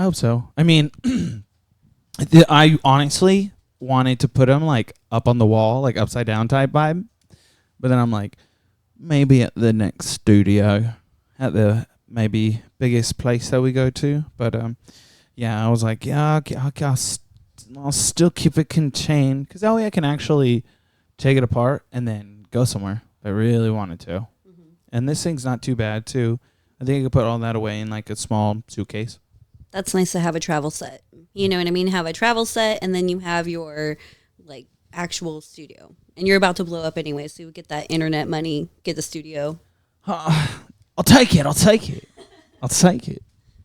I hope so. I mean, I honestly wanted to put them like up on the wall, like upside down type vibe. But then I'm like, maybe at the next studio, at the maybe biggest place that we go to. But yeah, I was like, yeah, I'll still keep it contained because that way I can actually take it apart and then go somewhere if I really wanted to. Mm-hmm. And this thing's not too bad too. I think I could put all that away in like a small suitcase. That's nice to have a travel set. You know what I mean? Have a travel set, and then you have your like actual studio. And you're about to blow up anyway, so you get that internet money, get the studio. I'll take it.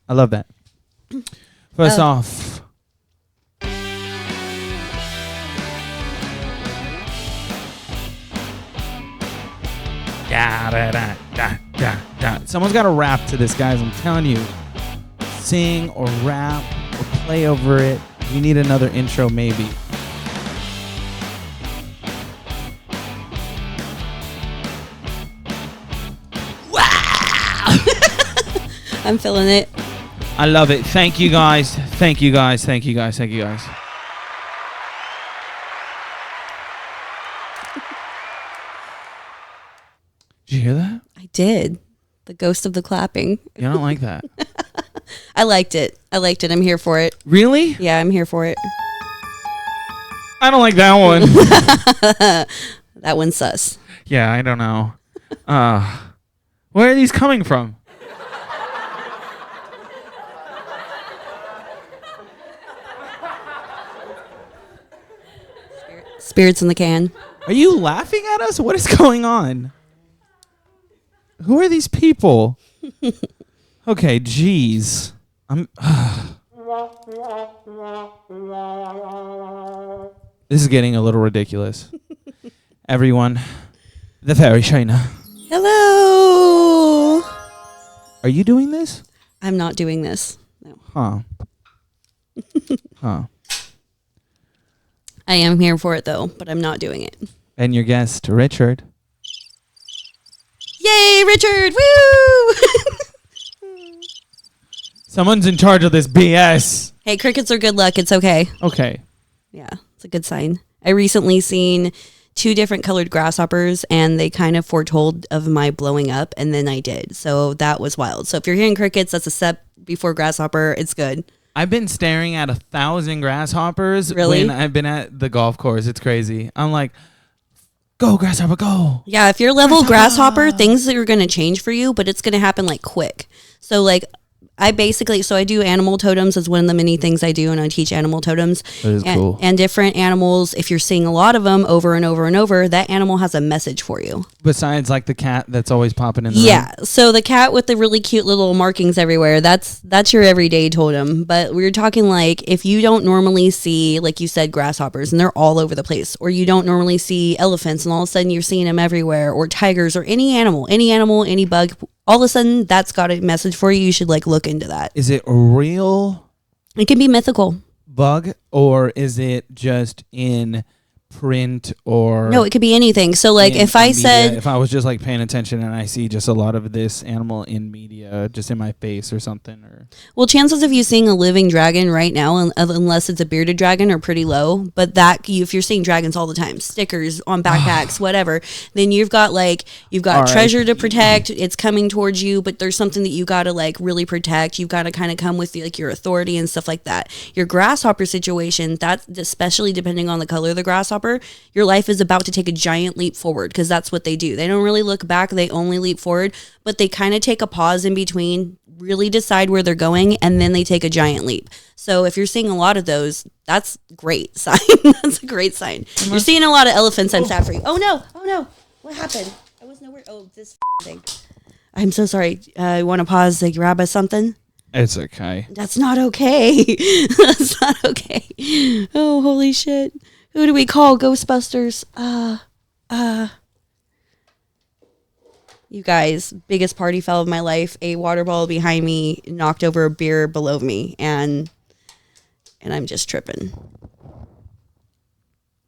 I love that. First off. Someone's got to rap to this, guys. I'm telling you. Sing or rap or play over it. You need another intro, maybe. Wow! I'm feeling it. I love it. Thank you guys. Did you hear that? I did. The ghost of the clapping. You don't like that? I liked it. I'm here for it. Really? Yeah, I'm here for it. I don't like that one. That one's sus. Yeah, I don't know. Where are these coming from? Spirits in the can. Are you laughing at us? What is going on? Who are these people? Okay, jeez. This is getting a little ridiculous. Everyone, the Fairy Shaenna. Hello. Are you doing this? I'm not doing this. No. Huh. I am here for it though, but I'm not doing it. And your guest, Richard. Yay, Richard! Woo! Someone's in charge of this BS. Hey, crickets are good luck. It's okay. Okay. Yeah, it's a good sign. I recently seen 2 different colored grasshoppers, and they kind of foretold of my blowing up, and then I did. So that was wild. So if you're hearing crickets, that's a step before grasshopper. It's good. I've been staring at 1,000 grasshoppers really? when I've been at the golf course. It's crazy. I'm like, go, grasshopper, go. Yeah, if you're level grasshopper, things are going to change for you, but it's going to happen like quick. So like I do animal totems as one of the many things I do, and I teach animal totems. That is cool. And different animals, if you're seeing a lot of them over and over and over, that animal has a message for you. Besides like the cat that's always popping in the room. So the cat with the really cute little markings everywhere, that's your everyday totem. But we're talking like if you don't normally see, like you said, grasshoppers, and they're all over the place, or you don't normally see elephants and all of a sudden you're seeing them everywhere, or tigers, or any animal, any bug, all of a sudden that's got a message for you. You should like look into that. Is it real? It can be mythical. Bug, or is it just in print, or no, it could be anything. So like if I was just like paying attention and I see just a lot of this animal in media just in my face or something, or well, chances of you seeing a living dragon right now, unless it's a bearded dragon, are pretty low. But if you're seeing dragons all the time, stickers on backpacks, whatever, then you've got treasure to protect. It's coming towards you, but there's something that you got to like really protect. You've got to kind of come with like your authority and stuff like that. Your grasshopper situation, that's especially depending on the color of the grasshopper, your life is about to take a giant leap forward, because that's what they do. They don't really look back, they only leap forward, but they kind of take a pause in between, really decide where they're going, and then they take a giant leap. So if you're seeing a lot of those, that's a great sign. That's a great sign. You're seeing a lot of elephants, I'm sad for you. Oh no, what happened? I was nowhere. Oh, this thing. I'm so sorry. You want to pause to grab us something? It's okay. That's not okay. That's not okay. Oh, holy shit. Who do we call? Ghostbusters. You guys, biggest party foul of my life. A water bottle behind me knocked over a beer below me, and I'm just tripping.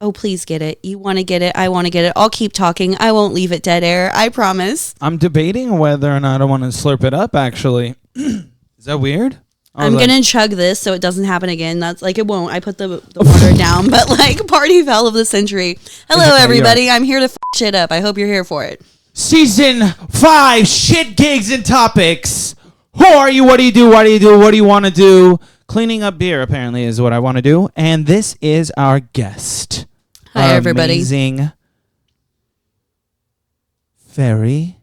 Oh, please get it. You want to get it. I want to get it. I'll keep talking. I won't leave it dead air. I promise. I'm debating whether or not I want to slurp it up, actually. Is that weird? I'm gonna chug this so it doesn't happen again. That's like it won't. I put the water down, but like party foul of the century. Hello, everybody. I'm here to shit up. I hope you're here for it. Season 5, Shit Gigs and Topics. Who are you? What do you do? What do you do? What do you want to do? Cleaning up beer, apparently, is what I want to do. And this is our guest. Hi, everybody. Amazing Fairy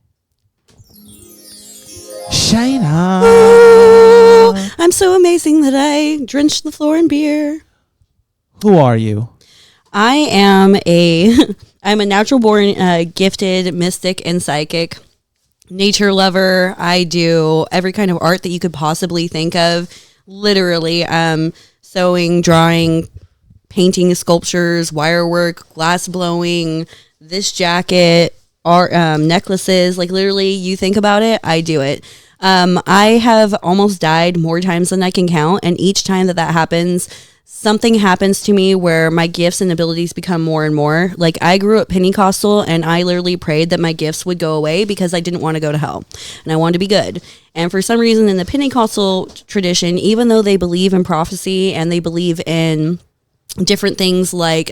Shaenna. I'm so amazing that I drenched the floor in beer. Who are you? I am I'm a natural born gifted mystic and psychic, nature lover. I do every kind of art that you could possibly think of. Literally, sewing, drawing, painting sculptures, wire work, glass blowing, this jacket, art, necklaces. Like literally, you think about it, I do it. I have almost died more times than I can count, and each time that happens, something happens to me where my gifts and abilities become more and more. Like I grew up Pentecostal, and I literally prayed that my gifts would go away because I didn't want to go to hell, and I wanted to be good. And for some reason in the Pentecostal tradition, even though they believe in prophecy and they believe in different things like,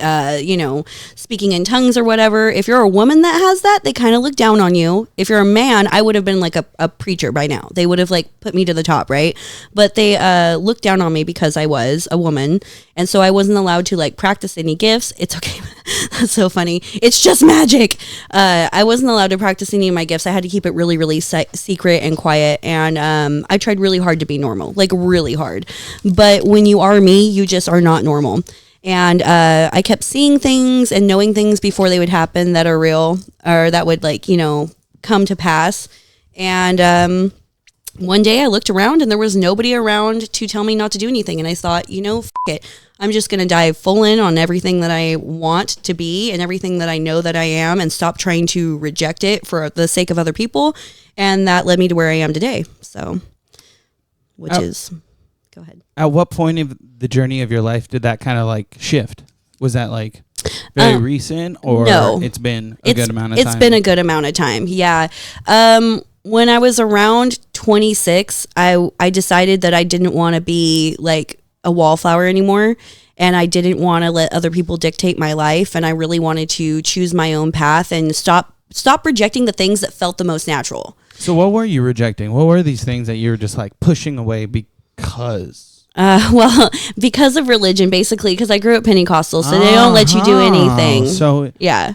speaking in tongues or whatever, if you're a woman that has that, they kind of look down on you. If you're a man, I would have been like a preacher by now. They would have like put me to the top, right? But they looked down on me because I was a woman. And so I wasn't allowed to like practice any gifts. It's okay. That's so funny. It's just magic. I wasn't allowed to practice any of my gifts. I had to keep it really, really secret and quiet. And I tried really hard to be normal, like really hard. But when you are me, you just are not normal. And I kept seeing things and knowing things before they would happen that are real or that would come to pass. And one day I looked around and there was nobody around to tell me not to do anything. And I thought, f it. I'm just going to dive full in on everything that I want to be and everything that I know that I am and stop trying to reject it for the sake of other people. And that led me to where I am today. So, go ahead. At what point of the journey of your life did that kind of like shift? Was that like very recent, or no, it's been a good amount of time? It's been a good amount of time. Yeah. When I was around 26, I decided that I didn't want to be like a wallflower anymore. And I didn't want to let other people dictate my life. And I really wanted to choose my own path and stop rejecting the things that felt the most natural. So what were you rejecting? What were these things that you were just like pushing away because? Because of religion, basically, because I grew up Pentecostal, so they don't let you do anything. So yeah.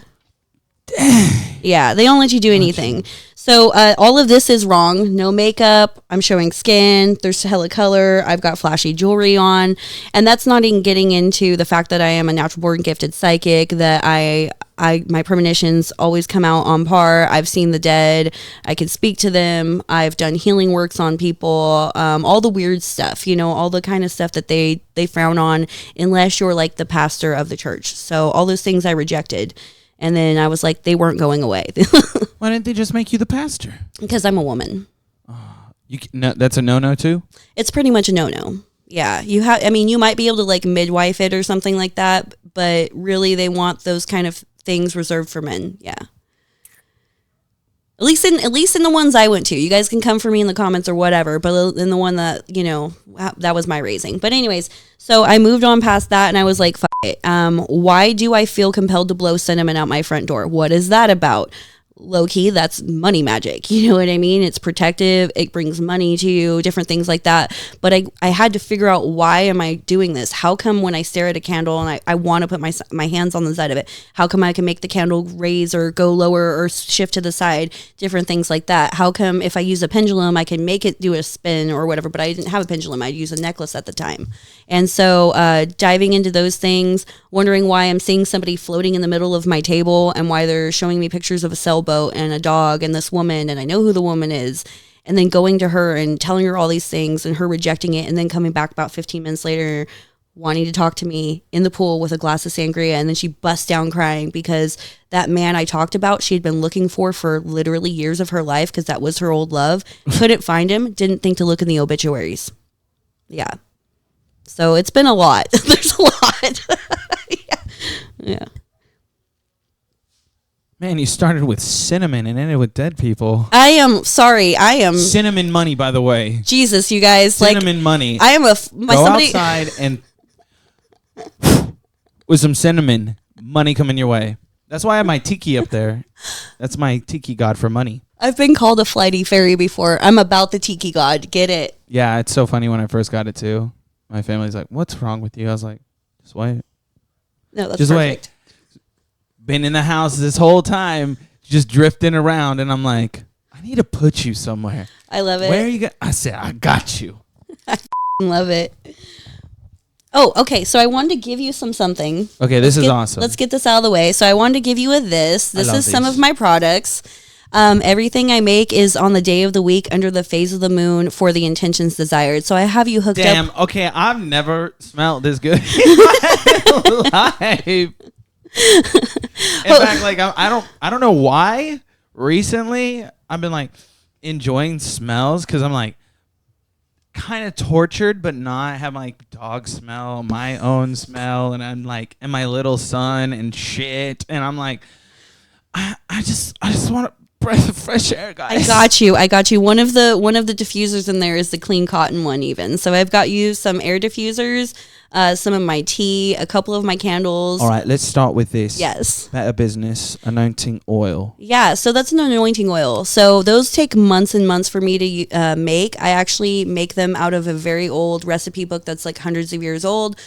Yeah, they don't let you do anything. So all of this is wrong. No makeup. I'm showing skin. There's hella color. I've got flashy jewelry on. And that's not even getting into the fact that I am a natural born gifted psychic, that my premonitions always come out on par. I've seen the dead. I can speak to them. I've done healing works on people. All the weird stuff, all the kind of stuff that they frown on unless you're like the pastor of the church. So all those things I rejected. And then I was like, they weren't going away. Why didn't they just make you the pastor? Because I'm a woman. That's a no-no too? It's pretty much a no-no. Yeah. You might be able to like midwife it or something like that, but really they want those kind of things reserved for men. Yeah. At least in the ones I went to. You guys can come for me in the comments or whatever, but in the one that, that was my raising. But anyways, so I moved on past that and I was like, fuck it. Why do I feel compelled to blow cinnamon out my front door? What is that about? Low key, that's money magic. You know what I mean? It's protective. It brings money to you, different things like that. But I had to figure out, why am I doing this? How come when I stare at a candle and I want to put my hands on the side of it, how come I can make the candle raise or go lower or shift to the side, different things like that? How come if I use a pendulum, I can make it do a spin or whatever, but I didn't have a pendulum. I'd use a necklace at the time. And so diving into those things, wondering why I'm seeing somebody floating in the middle of my table and why they're showing me pictures of a sailboat and a dog and this woman, and I know who the woman is, and then going to her and telling her all these things and her rejecting it, and then coming back about 15 minutes later wanting to talk to me in the pool with a glass of sangria, and then she busts down crying because that man I talked about, she had been looking for literally years of her life because that was her old love, couldn't find him, didn't think to look in the obituaries. Yeah. So it's been a lot. There's a lot. Yeah. Man, you started with cinnamon and ended with dead people. I am sorry. I am Cinnamon money, by the way. Jesus, you guys. Cinnamon money. I am Go outside and with some cinnamon, money coming your way. That's why I have my Tiki up there. That's my Tiki god for money. I've been called a flighty fairy before. I'm about the Tiki god. Get it? Yeah, it's so funny when I first got it too. My family's like, "What's wrong with you?" I was like, "Just wait." No, that's just perfect. Wait. Been in the house this whole time, just drifting around, and I'm like, I need to put you somewhere. I love it. Where are you? I said, I got you. I love it. Oh, okay. So I wanted to give you something. Okay, this is awesome. Let's get this out of the way. So I wanted to give you this. This is some these. of my products. Everything I make is on the day of the week under the phase of the moon for the intentions desired. So I have you hooked up. Damn. Okay, I've never smelled this good in my life. In fact, like I don't know why. Recently, I've been like enjoying smells because I'm like kind of tortured, but not. I have like dog smell, my own smell, and I'm like, and my little son and shit, and I'm like, I just want a breath of fresh air, guys. I got you. One of the diffusers in there is the clean cotton one, even. So I've got you some air diffusers. Some of my tea, a couple of my candles. All right, let's start with this. Yes. Better Business anointing oil. Yeah, so that's an anointing oil. So those take months and months for me to make. I actually make them out of a very old recipe book that's like hundreds of years old.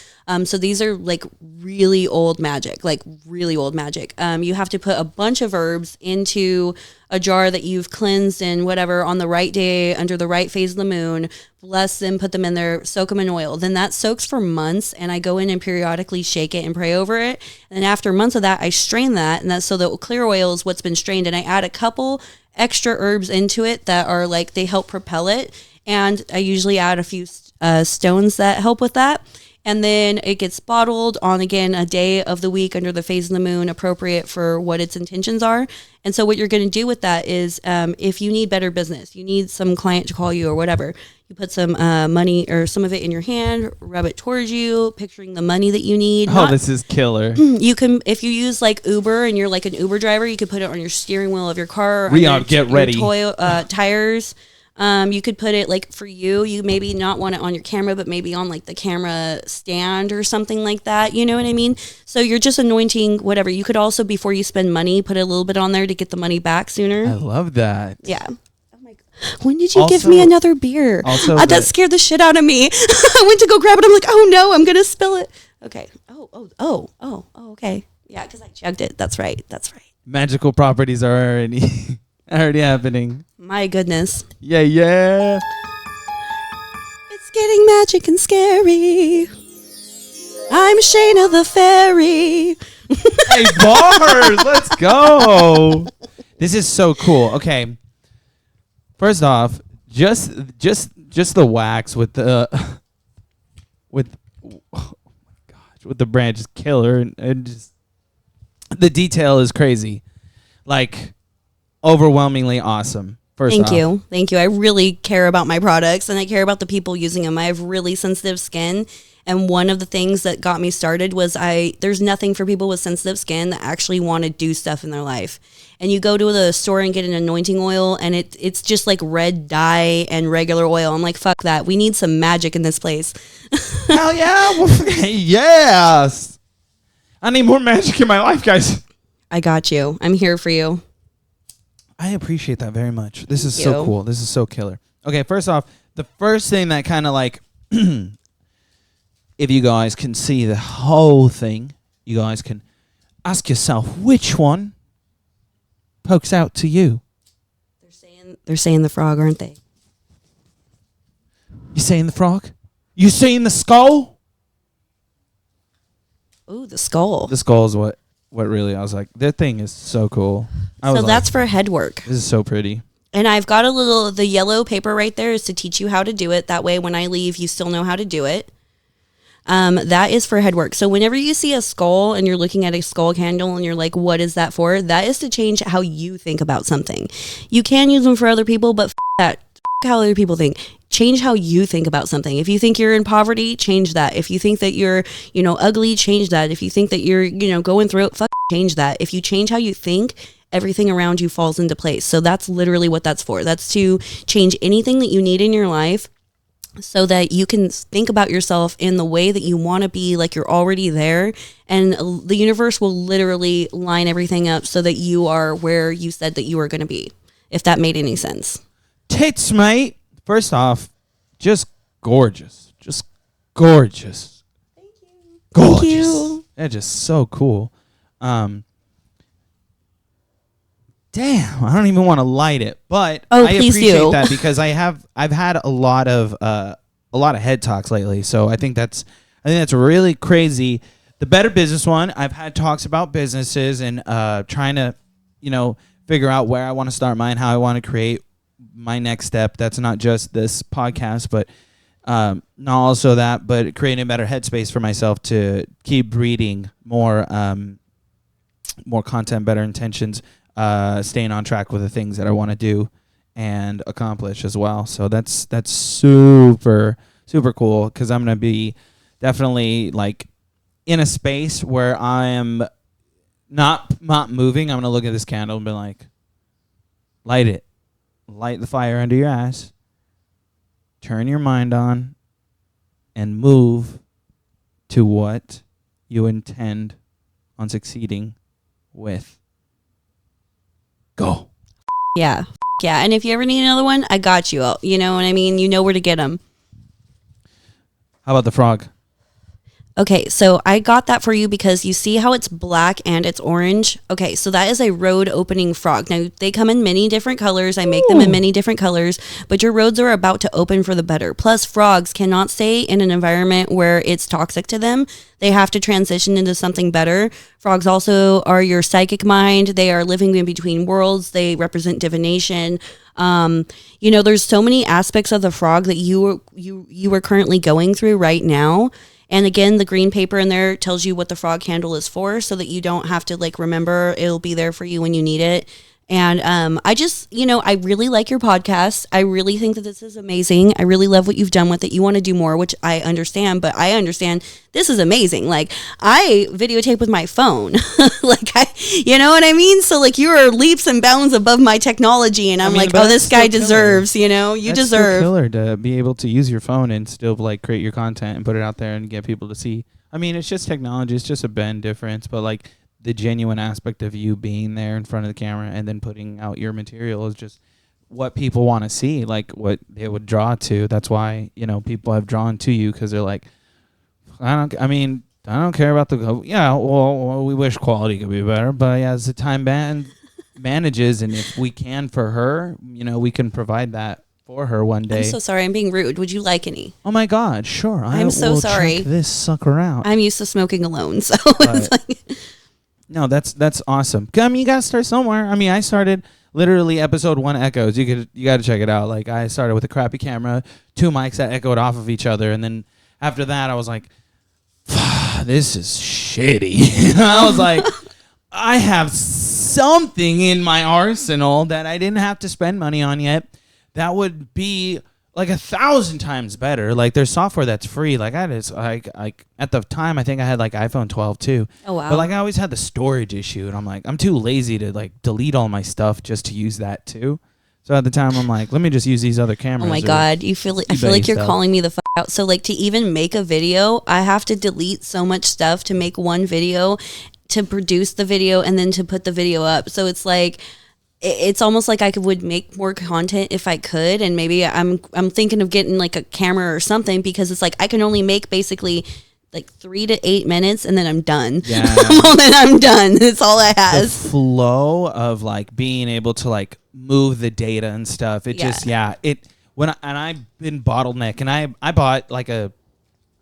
So these are like really old magic, You have to put a bunch of herbs into a jar that you've cleansed and whatever on the right day under the right phase of the moon. Bless them, put them in there, soak them in oil. Then that soaks for months, and I go in and periodically shake it and pray over it. And then after months of that, I strain that, and that's so the clear oil is what's been strained. And I add a couple extra herbs into it that are like they help propel it. And I usually add a few stones that help with that. And then it gets bottled on, again, a day of the week under the phase of the moon, appropriate for what its intentions are. And so what you're going to do with that is if you need better business, you need some client to call you or whatever, you put some money or some of it in your hand, rub it towards you, picturing the money that you need. Oh, this is killer. You can, if you use like Uber and you're like an Uber driver, you could put it on your steering wheel of your car. Rion, get ready. Tires. You could put it like for you maybe not want it on your camera, but maybe on like the camera stand or something like that. You know what I mean? So you're just anointing whatever. You could also, before you spend money, put a little bit on there to get the money back sooner. I love that. Yeah. Oh my God. When did you give me another beer? Also, that scared the shit out of me. I went to go grab it. I'm like, oh no, I'm going to spill it. Okay. Oh, okay. Yeah, because I chugged it. That's right. Magical properties are already happening. My goodness. Yeah. It's getting magic and scary. I'm Shaenna the Fairy. Hey, bars, let's go. This is so cool. Okay. First off, just the wax with the oh my gosh, with the branch is killer, and just the detail is crazy. Like overwhelmingly awesome. Thank you. I really care about my products, and I care about the people using them. I have really sensitive skin, and one of the things that got me started was there's nothing for people with sensitive skin that actually want to do stuff in their life. And you go to the store and get an anointing oil, and it's just like red dye and regular oil. I'm like, fuck that. We need some magic in this place. Hell yeah. Yes. I need more magic in my life, guys. I got you. I'm here for you. I appreciate that very much. This is so cool. This is so killer. Okay, first off, the first thing that kind of like, if you guys can see the whole thing, you guys can ask yourself which one pokes out to you. They're saying the frog, aren't they? You saying the frog? You saying the skull? Ooh, the skull. The skull is what really, I was like, that thing is so cool. So that's for head work. This is so pretty. And I've got the yellow paper right there is to teach you how to do it. That way, when I leave, you still know how to do it. That is for head work. So whenever you see a skull and you're looking at a skull candle and you're like, what is that for? That is to change how you think about something. You can use them for other people, but that. How other people think. Change how you think about something. If you think you're in poverty, change that. If you think that you're, ugly, change that. If you think that you're, going through it, change that. If you change how you think, everything around you falls into place. So that's literally what that's for. That's to change anything that you need in your life so that you can think about yourself in the way that you want to be, like you're already there. And the universe will literally line everything up so that you are where you said that you were going to be, if that made any sense. Tits, mate. First off, just gorgeous. Just gorgeous. Thank you. Gorgeous. Thank you. They're just so cool. Damn, I don't even want to light it, but I appreciate that because I've had a lot of head talks lately. So I think that's really crazy. The Better Business one, I've had talks about businesses and trying to, figure out where I want to start mine, how I want to create my next step. That's not just this podcast, but not also that, but creating a better headspace for myself to keep reading more content, better intentions. Staying on track with the things that I want to do and accomplish as well. So that's super, super cool because I'm going to be definitely like in a space where I am not moving. I'm going to look at this candle and be like, light it. Light the fire under your ass. Turn your mind on and move to what you intend on succeeding with. Go. Yeah. Yeah. And if you ever need another one, I got you. You know what I mean? You know where to get them. How about the frog? Okay, so I got that for you because you see how it's black and it's orange? Okay, so that is a road opening frog. Now, they come in many different colors. I make them in many different colors, but your roads are about to open for the better. Plus, frogs cannot stay in an environment where it's toxic to them. They have to transition into something better. Frogs also are your psychic mind. They are living in between worlds. They represent divination. There's so many aspects of the frog that you are currently going through right now. And again, the green paper in there tells you what the frog handle is for so that you don't have to remember. It'll be there for you when you need it. And I really like your podcast. I really think that this is amazing. I really love what you've done with it. You want to do more, which I understand, but I understand this is amazing. I videotape with my phone. You know what I mean? So you are leaps and bounds above my technology, and I'm this guy deserves, you That's deserve. Still killer to be able to use your phone and still create your content and put it out there and get people to see. I mean, it's just technology. It's just a bend difference, but the genuine aspect of you being there in front of the camera and then putting out your material is just what people want to see, what they would draw to. That's why, people have drawn to you because they're I don't care about we wish quality could be better, but as the time manages and if we can for her, we can provide that for her one day. I'm so sorry. I'm being rude. Would you like any? Oh my God. Sure. I'm so sorry. Check this sucker out. I'm used to smoking alone. So No, that's awesome. You gotta start somewhere. I started literally episode 1 echoes. You gotta check it out. I started with a crappy camera, 2 mics that echoed off of each other, and then after that, I was like, "This is shitty." I was like, I have something in my arsenal that I didn't have to spend money on yet. That would be 1,000 times better. There's software that's free. At the time, I think I had iPhone 12 too. Oh wow! But I always had the storage issue, and I'm too lazy to delete all my stuff just to use that too. So at the time, I'm let me just use these other cameras. Oh my God! I feel like you're calling me the out. So to even make a video, I have to delete so much stuff to make one video, to produce the video, and then to put the video up. So it's almost like I would make more content if I could, and maybe I'm thinking of getting a camera or something because it's I can only make basically 3 to 8 minutes and then I'm done. Yeah. Then I'm done. That's all I have. The flow of being able to move the data and stuff. It just I've been bottleneck, and I bought a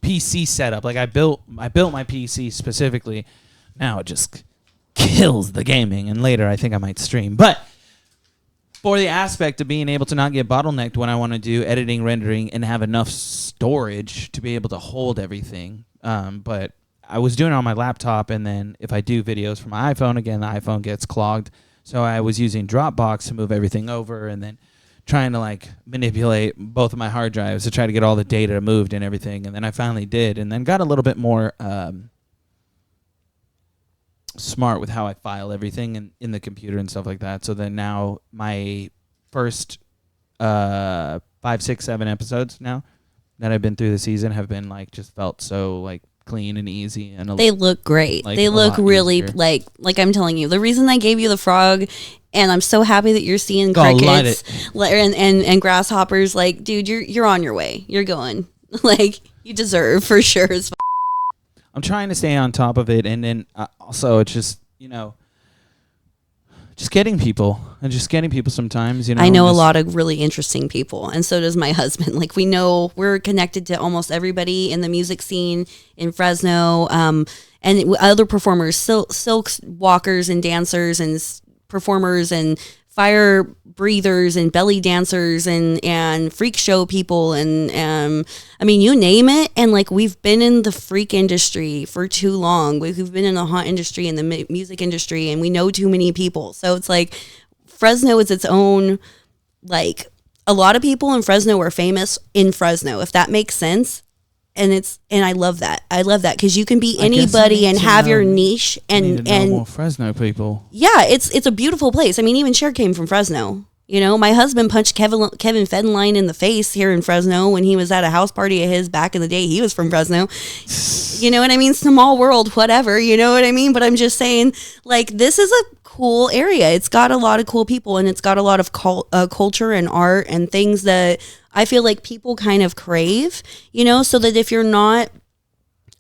PC setup. I built my PC specifically. Now it just kills the gaming, and later I think I might stream. But for the aspect of being able to not get bottlenecked when I want to do editing, rendering, and have enough storage to be able to hold everything. But I was doing it on my laptop, and then if I do videos from my iPhone, again, the iPhone gets clogged. So I was using Dropbox to move everything over, and then trying to manipulate both of my hard drives to try to get all the data moved and everything. And then I finally did, and then got a little bit more smart with how I file everything in the computer and stuff like that. So then now my first 5, 6, 7 episodes now that I've been through the season have been like just felt so like clean and easy, and they look great. Like, they look really easier. like I'm telling you, the reason I gave you the frog, and I'm so happy that you're seeing crickets and grasshoppers. Like, dude, you're on your way. You're going. Like, you deserve for sure. I'm trying to stay on top of it, and then also it's just just getting people sometimes. I know a lot of really interesting people, and so does my husband. Like, we're connected to almost everybody in the music scene in Fresno, and other performers, silk walkers and dancers and performers and fire breathers and belly dancers and freak show people and I mean, you name it. And like, we've been in the freak industry for too long. We've been in the haunt industry and the music industry, and we know too many people. So it's like Fresno is its own, like, a lot of people in Fresno are famous in Fresno, if that makes sense. And I love that. I love that because you can be anybody and have your niche and more Fresno people. Yeah, it's a beautiful place. I mean, even Cher came from Fresno. You know, my husband punched Kevin Federline in the face here in Fresno when he was at a house party of his back in the day. He was from Fresno. You know what I mean? Small world, whatever. You know what I mean? But I'm just saying, like, this is a cool area. It's got a lot of cool people, and it's got a lot of culture and art and things that I feel like people kind of crave, you know, so that if you're not,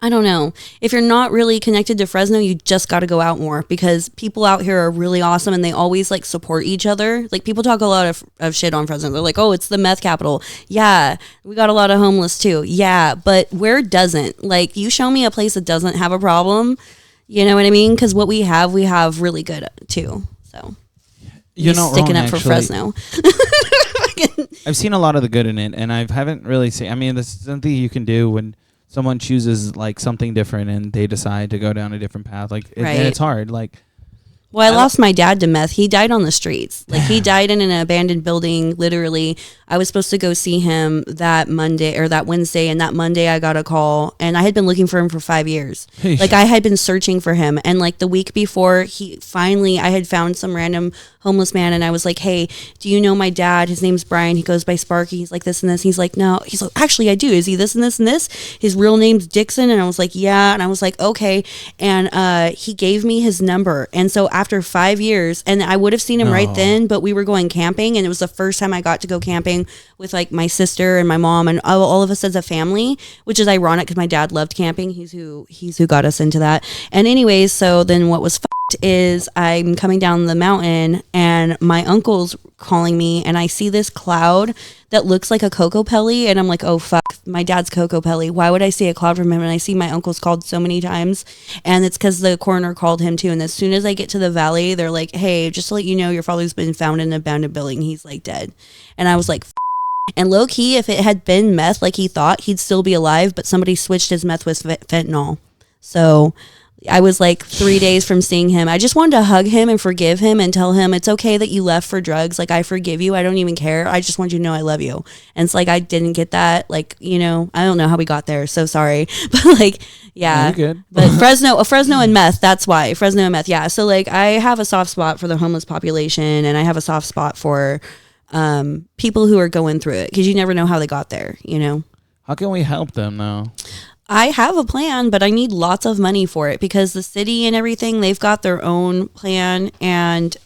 I don't know, if you're not really connected to Fresno, you just got to go out more, because people out here are really awesome, and they always like support each other. Like, people talk a lot of shit on Fresno. They're like, oh, it's the meth capital. Yeah. We got a lot of homeless too. Yeah. But where doesn't? Like, you show me a place that doesn't have a problem. You know what I mean? Because what we have really good too. So you're not sticking wrong, up for actually. Fresno. I've seen a lot of the good in it, and I haven't really seen. I mean, there's something you can do when someone chooses like something different and they decide to go down a different path. Like, and it's hard. Like, well, I lost my dad to meth. He died on the streets. Like, he died in an abandoned building, literally. I was supposed to go see him that Monday or that Wednesday, and that Monday I got a call, and I had been looking for him for 5 years. Like, I had been searching for him, and like the week before, I had found some random homeless man, and I was like, hey, do you know my dad? His name's Brian. He goes by Sparky. He's like this and this. He's like, no. He's like, actually, I do. Is he this and this and this? His real name's Dixon. And I was like, yeah. And I was like, okay. And he gave me his number. And so after 5 years, and I would have seen him right then, but we were going camping, and it was the first time I got to go camping with like my sister and my mom and all of us as a family, which is ironic because my dad loved camping. He's who got us into that. And anyways, so then what was is I'm coming down the mountain, and my uncle's calling me, and I see this cloud that looks like a Coco Pelli, and I'm like, oh fuck, my dad's Coco Pelli. Why would I see a cloud from him? And I see my uncle's called so many times, and it's because the coroner called him too. And as soon as I get to the valley, they're like, hey, just to let you know, your father's been found in an abandoned building. He's like dead. And I was like, and low key, if it had been meth like he thought, he'd still be alive, but somebody switched his meth with fentanyl. So I was like 3 days from seeing him. I just wanted to hug him and forgive him and tell him it's okay that you left for drugs. Like, I forgive you. I don't even care. I just want you to know I love you. And it's like, I didn't get that. Like, you know, I don't know how we got there. So sorry. But like, yeah. No, you're good. But Fresno and meth. That's why. Fresno and meth. Yeah. So like, I have a soft spot for the homeless population, and I have a soft spot for people who are going through it, because you never know how they got there, you know? How can we help them though? I have a plan, but I need lots of money for it, because the city and everything, they've got their own plan. And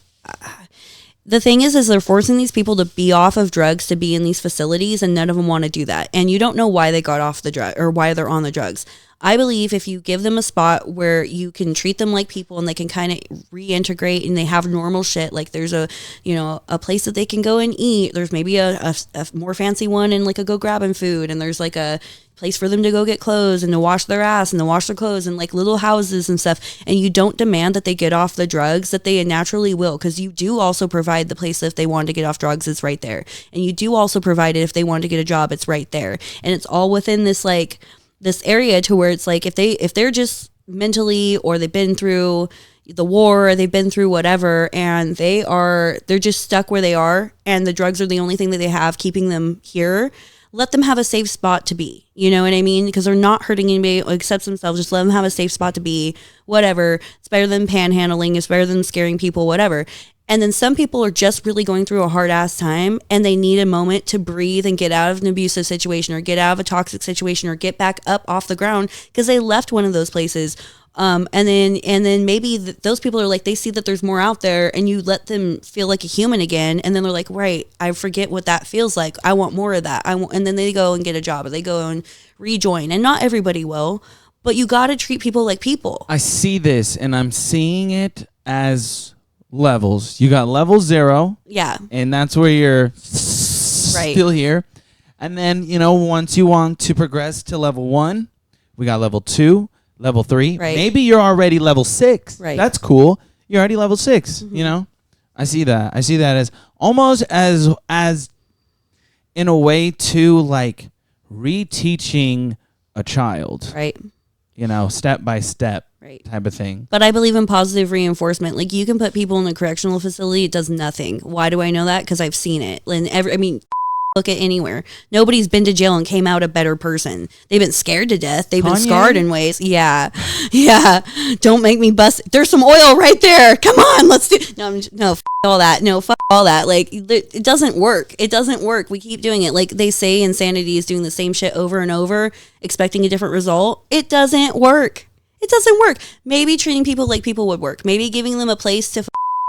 the thing is they're forcing these people to be off of drugs to be in these facilities, and none of them want to do that. And you don't know why they got off the drug or why they're on the drugs. I believe if you give them a spot where you can treat them like people, and they can kind of reintegrate, and they have normal shit, like there's a place that they can go and eat. There's maybe a more fancy one, and like a go grabbing food, and there's like a place for them to go get clothes and to wash their ass and to wash their clothes, and like little houses and stuff. And you don't demand that they get off the drugs, that they naturally will, because you do also provide the place if they want to get off drugs, it's right there. And you do also provide it if they want to get a job, it's right there. And it's all within this like this area to where it's like if they're just mentally, or they've been through the war, or they've been through whatever, and they're just stuck where they are, and the drugs are the only thing that they have keeping them here. let them have a safe spot to be. You know what I mean? Because they're not hurting anybody except themselves. Just let them have a safe spot to be, whatever. It's better than panhandling. It's better than scaring people, whatever. And then some people are just really going through a hard ass time and they need a moment to breathe and get out of an abusive situation or get out of a toxic situation or get back up off the ground because they left one of those places. And then maybe those people are like, they see that there's more out there and you let them feel like a human again. And then they're like, right, I forget what that feels like. I want more of that. And then they go and get a job or they go and rejoin. And not everybody will, but you got to treat people like people. I see this and I'm seeing it as levels. You got level 0. Yeah. And that's where you're still here. And then, once you want to progress to level 1, we got level 2. Level 3, right. Maybe you're already level 6. Right. That's cool. You're already level 6. I see that. I see that as almost as in a way to like reteaching a child. Right. Step by step. Right. Type of thing. But I believe in positive reinforcement. Like you can put people in a correctional facility, it does nothing. Why do I know that? Because I've seen it. And look at anywhere. Nobody's been to jail and came out a better person. They've been scared to death. They've been scarred in ways. Yeah. Don't make me bust. There's some oil right there. Come on, let's do. No, f- all that. No, fuck all that. Like it doesn't work. It doesn't work. We keep doing it. Like they say, insanity is doing the same shit over and over, expecting a different result. It doesn't work. It doesn't work. Maybe treating people like people would work. Maybe giving them a place to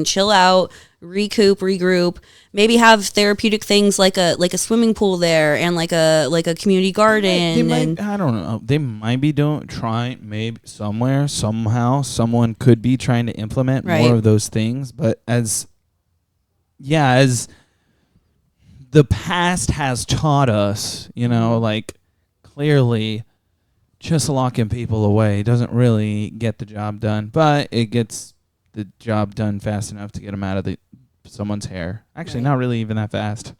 chill out, recoup, regroup, maybe have therapeutic things like a swimming pool there and like a community garden. I don't know. They might be trying maybe somewhere, somehow, someone could be trying to implement more of those things. But as the past has taught us, like clearly just locking people away doesn't really get the job done, but it gets the job done fast enough to get them out of someone's hair. Actually, not really even that fast.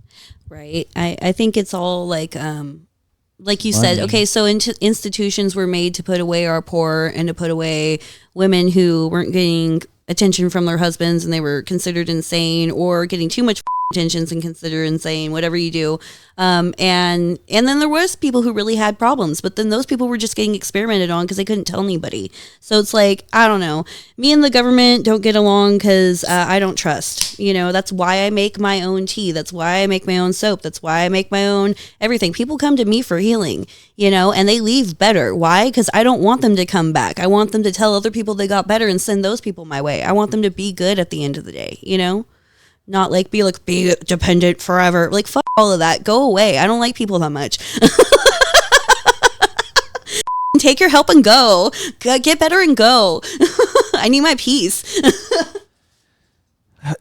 Right. I think it's all like you said, okay, so institutions were made to put away our poor and to put away women who weren't getting attention from their husbands and they were considered insane or getting too much attentions and considered insane, whatever you do. And then there was people who really had problems, but then those people were just getting experimented on because they couldn't tell anybody. So it's like, I don't know. Me and the government don't get along because I don't trust. That's why I make my own tea. That's why I make my own soap. That's why I make my own everything. People come to me for healing, and they leave better. Why? Because I don't want them to come back. I want them to tell other people they got better and send those people my way. I want them to be good at the end of the day, Not be dependent forever. Like, fuck all of that. Go away. I don't like people that much. Take your help and go. Get better and go. I need my peace.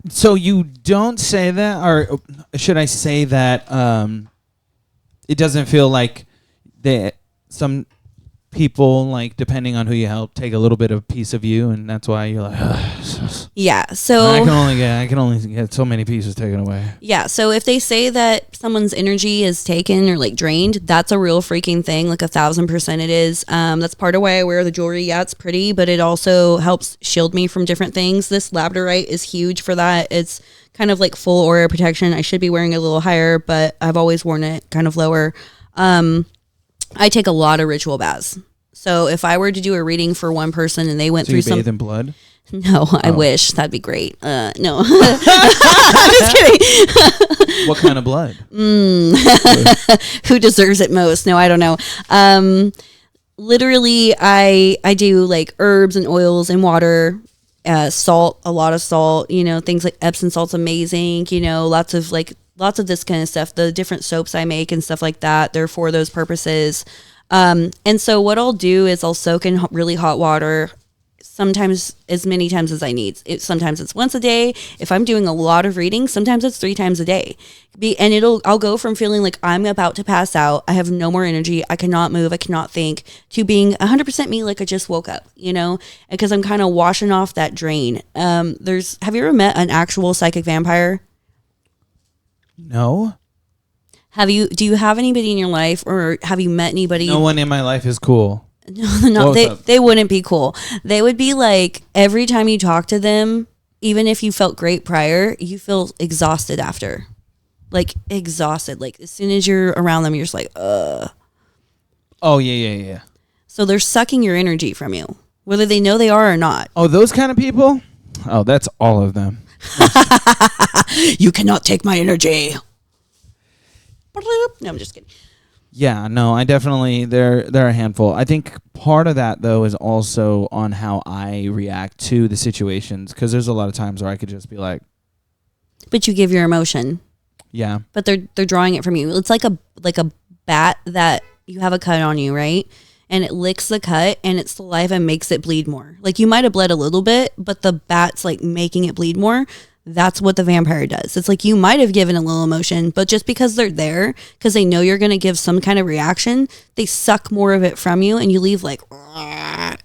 So you don't say that, or should I say that it doesn't feel like some people, like, depending on who you help, take a little bit of piece of you, and that's why you're like, yeah. So I can only get so many pieces taken away. Yeah. So if they say that someone's energy is taken or like drained, that's a real freaking thing. Like 1,000% it is. That's part of why I wear the jewelry. Yeah, it's pretty, but it also helps shield me from different things. This labradorite is huge for that. It's kind of like full aura protection. I should be wearing it a little higher, but I've always worn it kind of lower. I take a lot of ritual baths. So if I were to do a reading for one person and they went through bathe in blood? No, I wish. That'd be great. No. I'm just kidding. What kind of blood? Who deserves it most? No, I don't know. Literally, I do like herbs and oils and water, salt, a lot of salt, things like Epsom salt's amazing, lots of this kind of stuff. The different soaps I make and stuff like that, they're for those purposes. And so what I'll do is I'll soak in really hot water, sometimes as many times as I need. Sometimes it's once a day. If I'm doing a lot of reading, sometimes it's 3 times a day. I'll go from feeling like I'm about to pass out, I have no more energy, I cannot move, I cannot think, to being 100% me, like I just woke up, because I'm kind of washing off that drain. Have you ever met an actual psychic vampire? No. Do you have anybody in your life, or have you met anybody? No one in my life is cool. No, they wouldn't be cool. They would be like, every time you talk to them, even if you felt great prior, you feel exhausted after. like exhausted. Like as soon as you're around them, you're just like, ugh. Oh, yeah. So they're sucking your energy from you, whether they know they are or not. Oh, those kind of people? Oh, that's all of them. You cannot take my energy. No, I'm just kidding. Yeah, no, I definitely, they're a handful. I think part of that, though, is also on how I react to the situations, because there's a lot of times where I could just be like... But you give your emotion. Yeah. But they're drawing it from you. It's like a bat that you have a cut on you, right? And it licks the cut and its saliva makes it bleed more. Like you might have bled a little bit, but the bat's like making it bleed more. That's what the vampire does. It's like you might have given a little emotion, but just because they're there, because they know you're going to give some kind of reaction, they suck more of it from you and you leave like, not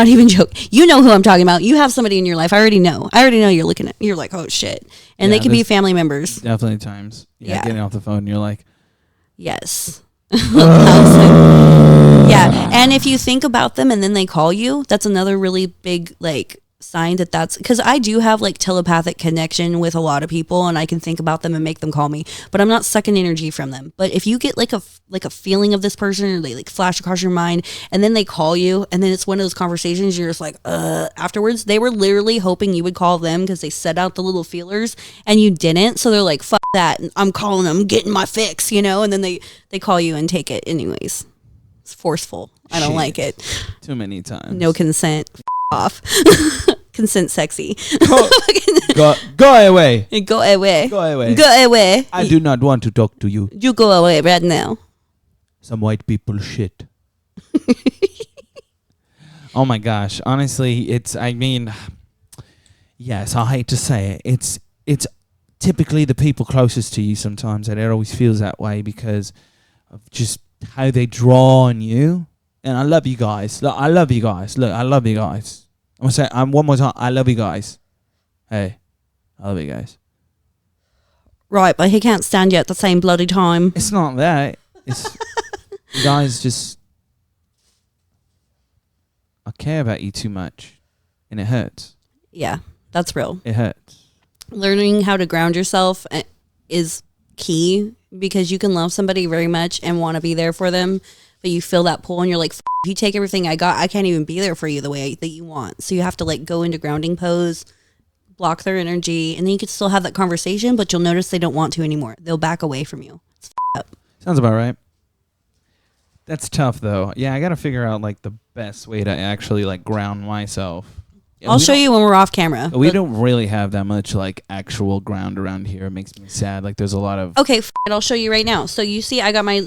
even joke. You know who I'm talking about. You have somebody in your life. I already know you're looking at, you're like, oh shit. And they can be family members. Definitely times. Yeah. Getting off the phone, you're like, yes. Yeah. And if you think about them and then they call you, that's another really big like sign that's because I do have like telepathic connection with a lot of people and I can think about them and make them call me, but I'm not sucking energy from them. But if you get like a feeling of this person or they like flash across your mind and then they call you and then it's one of those conversations you're just like afterwards they were literally hoping you would call them because they set out the little feelers and you didn't, so they're like fuck that, I'm calling them, getting my fix, and then they call you and take it anyways. It's forceful. I don't like it. Too many times. No consent. Off. Consent sexy. Go away. Go away. Go away. Go away. I do not want to talk to you. You go away right now. Some white people shit. Oh my gosh. Honestly, yes, I hate to say it. It's typically the people closest to you sometimes that it always feels that way because of just how they draw on you. And I love you guys. Look, I love you guys. Look, I love you guys. I'm going to say one more time. I love you guys. Hey, I love you guys. Right, but he can't stand you at the same bloody time. It's not that. It's you guys just... I care about you too much. And it hurts. Yeah, that's real. It hurts. Learning how to ground yourself is key because you can love somebody very much and want to be there for them. But you feel that pull and you're like, if you take everything I got, I can't even be there for you the way that you want. So you have to like go into grounding pose, block their energy, and then you can still have that conversation, but you'll notice they don't want to anymore. They'll back away from you. It's up. Sounds about right. That's tough though. Yeah, I got to figure out like the best way to actually like ground myself. I'll show you when we're off camera. We don't really have that much like actual ground around here. It makes me sad. Like there's a lot of... Okay, I'll show you right now. So you see I got my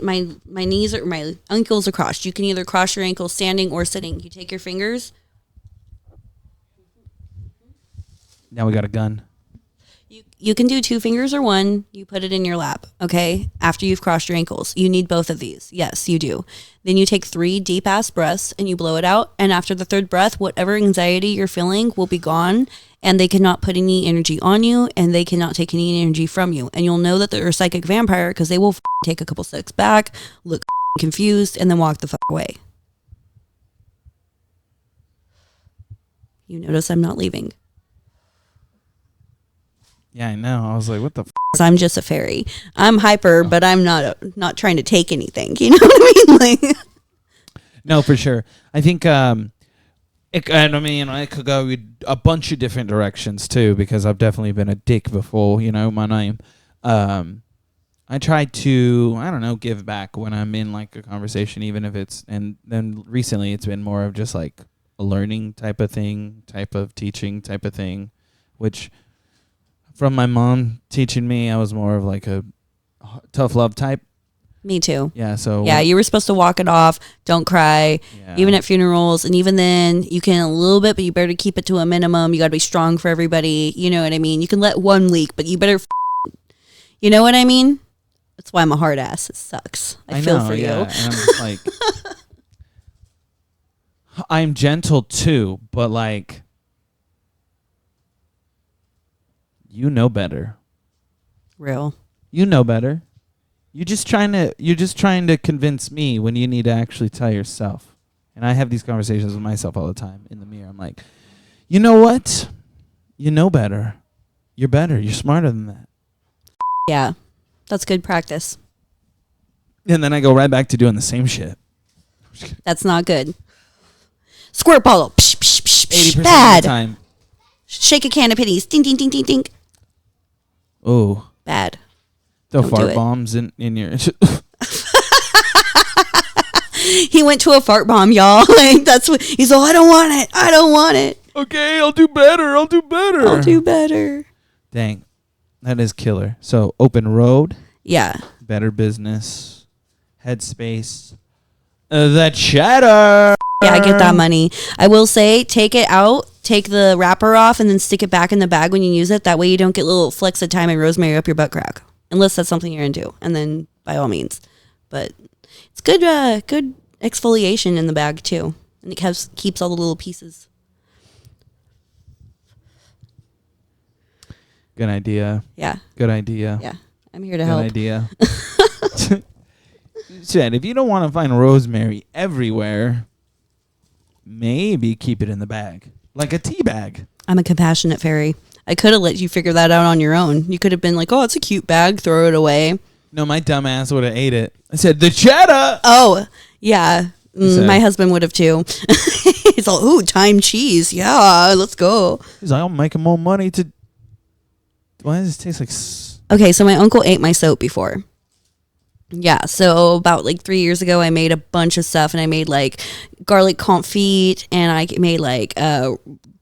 knees or my ankles are crossed. You can either cross your ankles standing or sitting. You take your fingers. Now we got a gun. You can do 2 fingers or 1. You put it in your lap, okay? After you've crossed your ankles. You need both of these. Yes, you do. Then you take 3 deep-ass breaths and you blow it out. And after the 3rd breath, whatever anxiety you're feeling will be gone. And they cannot put any energy on you. And they cannot take any energy from you. And you'll know that they're a psychic vampire because they will take a couple steps back, look confused, and then walk the fuck away. You notice I'm not leaving. Yeah, I know. I was like, what the f***? I'm just a fairy. I'm hyper, but I'm not trying to take anything. You know what I mean? Like, no, for sure. I think, it could go a bunch of different directions too, because I've definitely been a dick before, my name. I try to, I don't know, give back when I'm in like a conversation, even if it's, and then recently it's been more of just like a learning type of thing, type of teaching type of thing, which... From my mom teaching me, I was more of like a tough love type. Me too. Yeah, so... Yeah, you were supposed to walk it off, don't cry, even at funerals. And even then, you can a little bit, but you better keep it to a minimum. You got to be strong for everybody. You know what I mean? You can let one leak, but you better... You know what I mean? That's why I'm a hard ass. It sucks. I feel for you. And I'm just like... I'm gentle too, but like... You know better. Real. You know better. You're just trying to convince me when you need to actually tell yourself. And I have these conversations with myself all the time in the mirror. I'm like, you know what? You know better. You're better. You're smarter than that. Yeah, that's good practice. And then I go right back to doing the same shit. That's not good. Squirt bottle. Psh, psh, psh, 80% bad. of the time. Shake a can of pennies. Ding, ding, ding, ding, ding. Oh. Bad. Throw Don't do fart it. bombs in your... He went to a fart bomb, y'all. Like, that's what he's all, I don't want it. I don't want it. Okay, I'll do better. I'll do better. Dang. That is killer. So, open road. Yeah. Better business. Headspace. The cheddar. Yeah, I get that money. I will say, take it out, take the wrapper off, and then stick it back in the bag when you use it. That way you don't get little flecks of thyme and rosemary up your butt crack. Unless that's something you're into. And then, by all means. But it's good good exfoliation in the bag, too. And it keeps all the little pieces. Good idea. Yeah. Good idea. Yeah. I'm here to Good help. idea. Said, if you don't want to find rosemary everywhere, maybe keep it in the bag. Like a tea bag. I'm a compassionate fairy. I could have let you figure that out on your own. You could have been like, oh, it's a cute bag. Throw it away. No, my dumb ass would have ate it. I said, the cheddar! Oh, yeah. My husband would have too. He's all, ooh, thyme cheese. Yeah, let's go. He's like, I'm making more money to... Why does this taste like... Okay, so my uncle ate my soap before. Yeah, so about like 3 years ago, I made a bunch of stuff, and I made like garlic confit, and I made like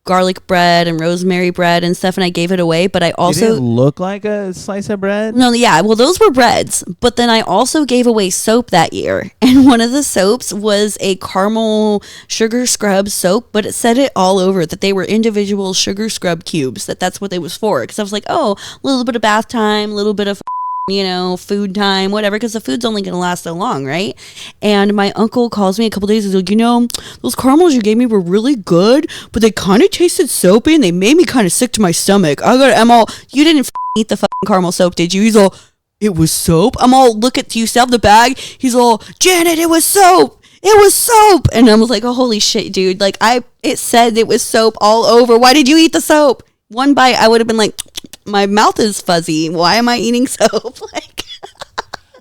garlic bread and rosemary bread and stuff, and I gave it away. But I also... Did it look like a slice of bread? No, yeah, well, those were breads. But then I also gave away soap that year, and one of the soaps was a caramel sugar scrub soap, but it said it all over that they were individual sugar scrub cubes, that's what it was for. Because I was like, oh, a little bit of bath time, a little bit of... food time, whatever, because the food's only going to last so long, right? And my uncle calls me a couple days, he's like, those caramels you gave me were really good, but they kind of tasted soapy, and they made me kind of sick to my stomach. I'm all, you didn't eat the fucking caramel soap, did you? He's all, it was soap? I'm all, look at, do you still have the bag? He's all, Janet, it was soap! It was soap! And I was like, oh, holy shit, dude. Like, it said it was soap all over. Why did you eat the soap? One bite, I would have been like, my mouth is fuzzy. Why am I eating soap? Like,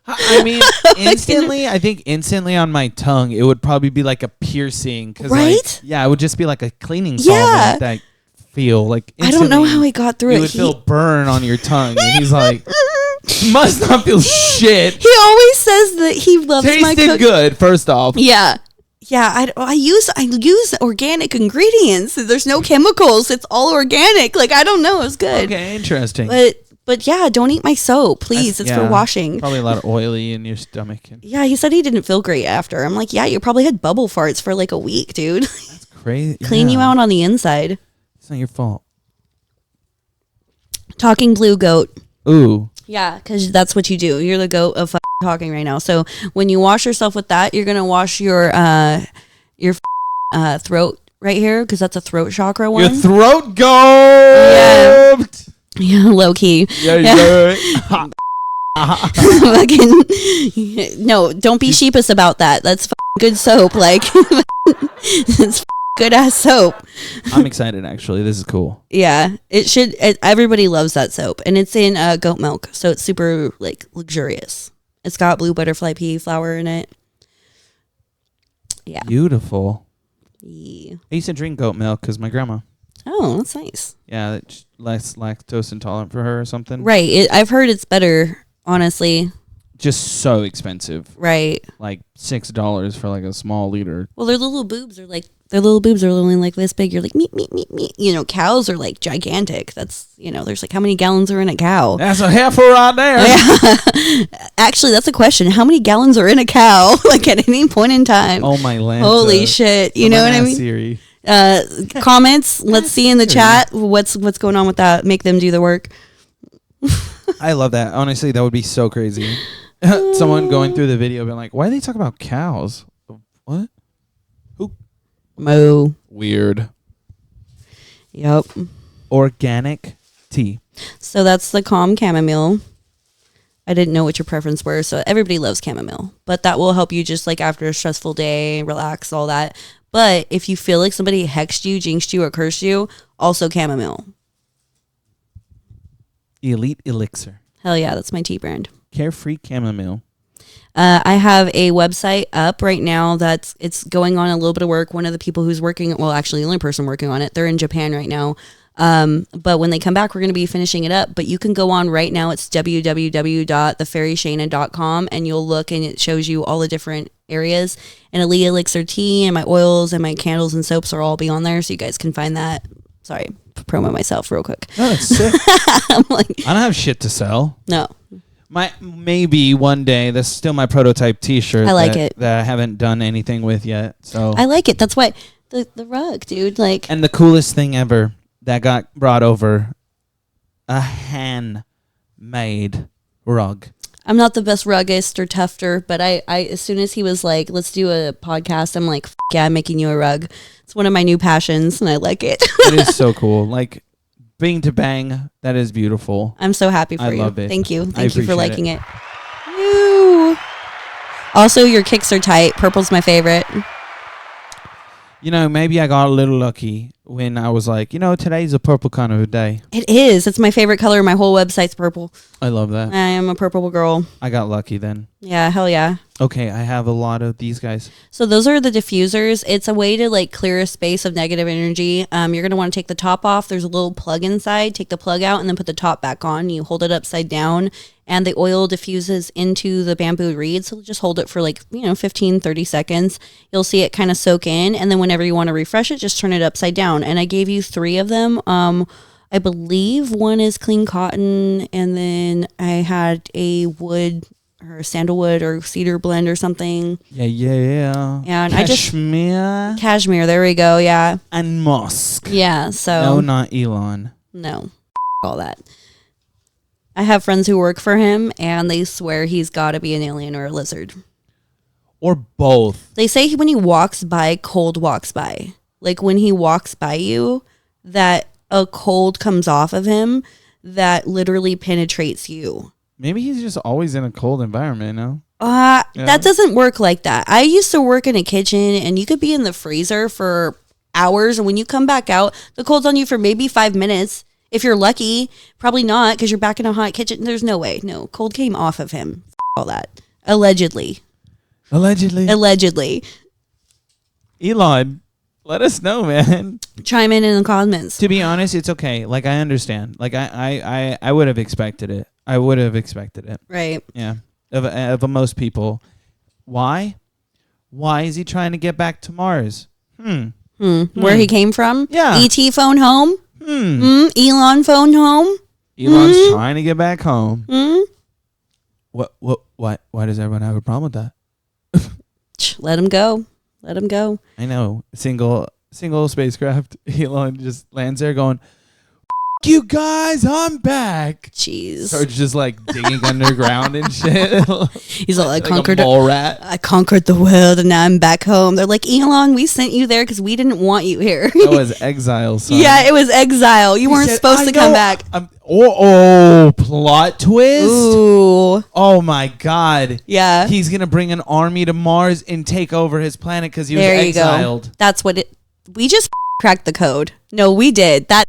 I mean, I think instantly on my tongue, it would probably be like a piercing. Cause right? It would just be like a cleaning solvent that feel like I don't know how he got through it. You would feel burn on your tongue. And he's like, must not feel shit. He always says that he loves my cooking. Tasted good, first off. Yeah. Yeah, I use organic ingredients. There's no chemicals. It's all organic. Like, I don't know. It's good. Okay, interesting. But yeah, don't eat my soap, please. It's for washing. Probably a lot of oily in your stomach. Yeah, he said he didn't feel great after. I'm like, yeah, you probably had bubble farts for like a week, dude. That's crazy. Clean you out on the inside. It's not your fault. Talking blue goat. Ooh. Yeah, because that's what you do. You're the goat of talking right now. So when you wash yourself with that, you're gonna wash your throat right here, because that's a throat chakra one. Your throat goat. Yeah, low key. Yeah. Fucking no, don't be sheepish about that. That's good soap. Like, it's good ass soap. I'm excited, actually. This is cool. Yeah, it should. Everybody loves that soap, and it's in goat milk, so it's super like luxurious. It's got blue butterfly pea flower in it. Yeah, beautiful. Yeah. I used to drink goat milk because my grandma. Oh, that's nice. Yeah, it's less lactose intolerant for her or something. Right. I've heard it's better, honestly. Just so expensive. Right. Like $6 for like a small liter. Well, their little boobs are only like this big. You're like, meat. Cows are like gigantic. That's, there's like, how many gallons are in a cow? That's a heifer right there. Yeah. Actually, that's a question. How many gallons are in a cow? Like at any point in time? Oh my land. Holy shit. You know what I mean? Siri. Comments. Let's see in the chat what's going on with that. Make them do the work. I love that. Honestly, that would be so crazy. Someone going through the video being like, why are they talking about cows? What? Who? Moo. Weird. Yep. Organic tea. So that's the calm chamomile. I didn't know what your preference were, so everybody loves chamomile. But that will help you just like after a stressful day, relax, all that. But if you feel like somebody hexed you, jinxed you, or cursed you, also chamomile. Elite elixir. Hell yeah, that's my tea brand. Carefree Chamomile. I have a website up right now it's going on a little bit of work. One of the people who's working, well, actually the only person working on it, they're in Japan right now. But when they come back, we're going to be finishing it up. But you can go on right now. It's www.thefairyshana.com, and you'll look and it shows you all the different areas. And Elite Elixir tea and my oils and my candles and soaps are all be on there, so you guys can find that. Sorry, promo myself real quick. Oh, that's sick. I'm like, I don't have shit to sell. no. Maybe one day. That's still my prototype T-shirt. I like it. That I haven't done anything with yet. So I like it. That's why the rug, dude. Like, and the coolest thing ever that got brought over, a handmade rug. I'm not the best ruggist or tufter, but I as soon as he was like, let's do a podcast, I'm like, yeah, I'm making you a rug. It's one of my new passions, and I like it. It is so cool. Like, bing to bang, that is beautiful. I'm so happy for you. I love it. Thank you. I Thank you for appreciate liking it. Woo. Also, your kicks are tight. Purple's my favorite. You know, maybe I got a little lucky when I was like, today's a purple kind of a day. It is. It's my favorite color. My whole website's purple. I love that. I am a purple girl. I got lucky then. Yeah, hell yeah. Okay, I have a lot of these guys. So those are the diffusers. It's a way to like clear a space of negative energy. You're going to want to take the top off. There's a little plug inside. Take the plug out and then put the top back on. You hold it upside down and the oil diffuses into the bamboo reed. So just hold it for like, 15, 30 seconds. You'll see it kind of soak in. And then whenever you want to refresh it, just turn it upside down. And I gave you 3 of them. I believe one is clean cotton. And then I had a wood or sandalwood or cedar blend or something. Yeah. And Cashmere. There we go. Yeah. And musk. Yeah. So No, not Elon. no, all that. I have friends who work for him, and they swear he's got to be an alien or a lizard. Or both. They say when he walks by, cold walks by. Like when he walks by you, that a cold comes off of him that literally penetrates you. Maybe he's just always in a cold environment, no? That doesn't work like that. I used to work in a kitchen, and you could be in the freezer for hours, and when you come back out, the cold's on you for maybe 5 minutes. If you're lucky, probably not, because you're back in a hot kitchen. There's no way. No, cold came off of him. All that. Allegedly. Elon, let us know, man. Chime in the comments. To be honest, it's okay. Like, I understand. Like, I would have expected it. I would have expected it. Right. Yeah. Of most people. Why? Why is he trying to get back to Mars? Where he came from? Yeah. E.T. phone home? Elon phone home? Elon's trying to get back home. What? Why does everyone have a problem with that? Let him go. I know. Single spacecraft. Elon just lands there going, you guys, I'm back. Jeez. Or just like digging underground and shit. He's all, like a mole rat. I conquered the world and now I'm back home. They're like, Elon, we sent you there because we didn't want you here. That was exile, son. Yeah, it was exile. You weren't supposed to come back. Plot twist. Ooh. Oh my God. Yeah. He's going to bring an army to Mars and take over his planet because he was exiled. Go. That's what we just cracked the code. No, we did. That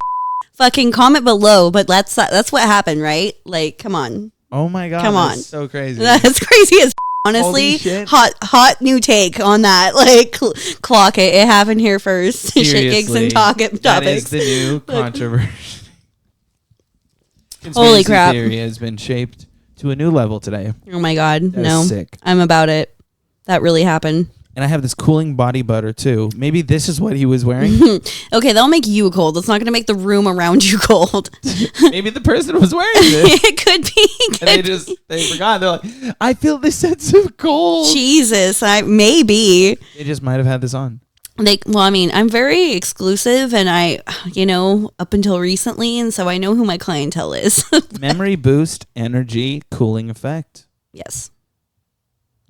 fucking comment below, but that's what happened, right? Like, come on. Oh my God. Come on. So crazy. That's crazy as honestly. Hot new take on that. Like, clock it. It happened here first. ShitGigs&Topics. That is the new controversy. Holy crap. Theory has been shaped to a new level today. Oh my God. No. Sick. I'm about it. That really happened. And I have this cooling body butter too. Maybe this is what he was wearing. Okay, that'll make you cold. It's not going to make the room around you cold. Maybe the person was wearing this. It could be. They forgot. They're like, I feel this sense of cold. Jesus, maybe. They just might have had this on. I'm very exclusive, and up until recently, and so I know who my clientele is. Memory boost, energy, cooling effect. Yes.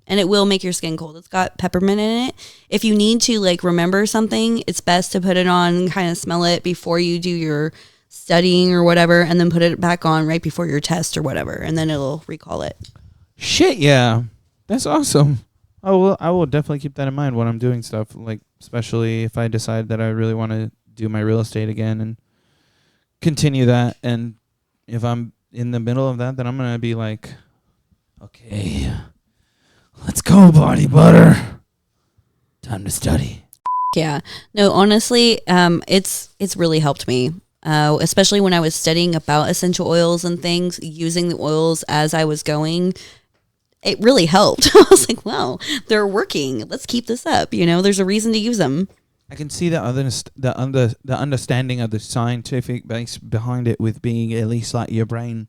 And it will make your skin cold. It's got peppermint in it. If you need to remember something, it's best to put it on, kind of smell it before you do your studying or whatever, and then put it back on right before your test or whatever, and then it'll recall it. Shit, yeah. That's awesome. I will definitely keep that in mind when I'm doing stuff, like especially if I decide that I really want to do my real estate again and continue that. And if I'm in the middle of that, then I'm gonna be like, okay, let's go, body butter. Time to study. Yeah. No, honestly, it's really helped me. Especially when I was studying about essential oils and things, using the oils as I was going, it really helped. I was like, wow, they're working. Let's keep this up. There's a reason to use them. I can see the understanding of the scientific base behind it, with being at least like your brain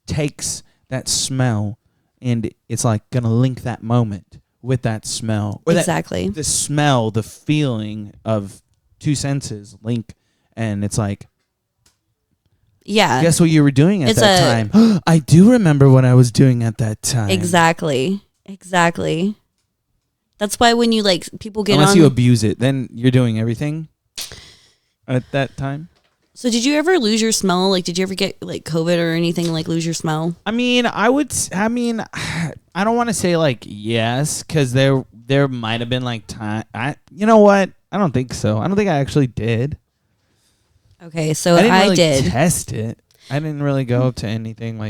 takes that smell and it's like gonna link that moment with that smell. Or exactly. The smell, the feeling of two senses link, and it's like, yeah. Guess what you were doing at that time? I do remember what I was doing at that time. Exactly. That's why when you people get Unless you abuse it, then you're doing everything at that time. So did you ever lose your smell? Did you ever get COVID or anything, lose your smell? I mean, I don't want to say yes, because there might have been time. You know what? I don't think so. I don't think I actually did. Okay, so I didn't really did test it. I didn't really go up to anything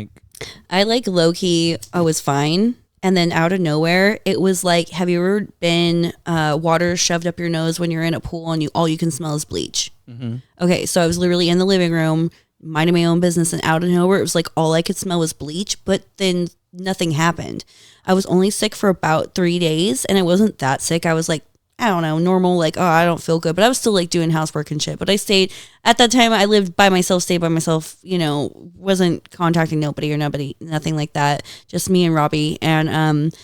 I low key. I was fine. And then out of nowhere, it was have you ever been water shoved up your nose when you're in a pool and all you can smell is bleach? Mm-hmm. Okay, so I was literally in the living room, minding my own business, and out of nowhere, it was all I could smell was bleach, but then nothing happened. I was only sick for about 3 days, and I wasn't that sick. I was I don't know, normal, oh, I don't feel good, but I was still doing housework and shit. But I stayed, at that time, I lived by myself, stayed by myself, wasn't contacting nobody, nothing like that. Just me and Robbie. And,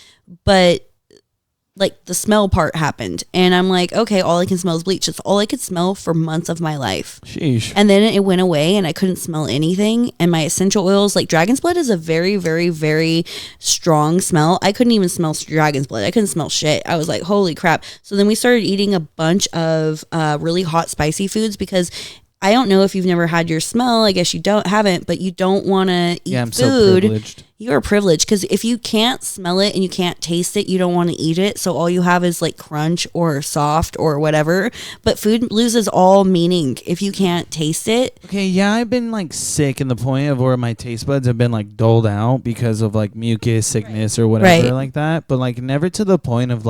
but the smell part happened. And I'm okay, all I can smell is bleach. It's all I could smell for months of my life. Sheesh. And then it went away and I couldn't smell anything. And my essential oils, dragon's blood is a very, very, very strong smell. I couldn't even smell dragon's blood. I couldn't smell shit. I was holy crap. So then we started eating a bunch of really hot, spicy foods, because I don't know if you've never had your smell. I guess you haven't, but you don't want to eat I'm food. So privileged. You're privileged, because if you can't smell it and you can't taste it, you don't want to eat it. So all you have is crunch or soft or whatever. But food loses all meaning if you can't taste it. Okay, yeah, I've been sick in the point of where my taste buds have been doled out because of mucus, sickness, or whatever like that. But never to the point of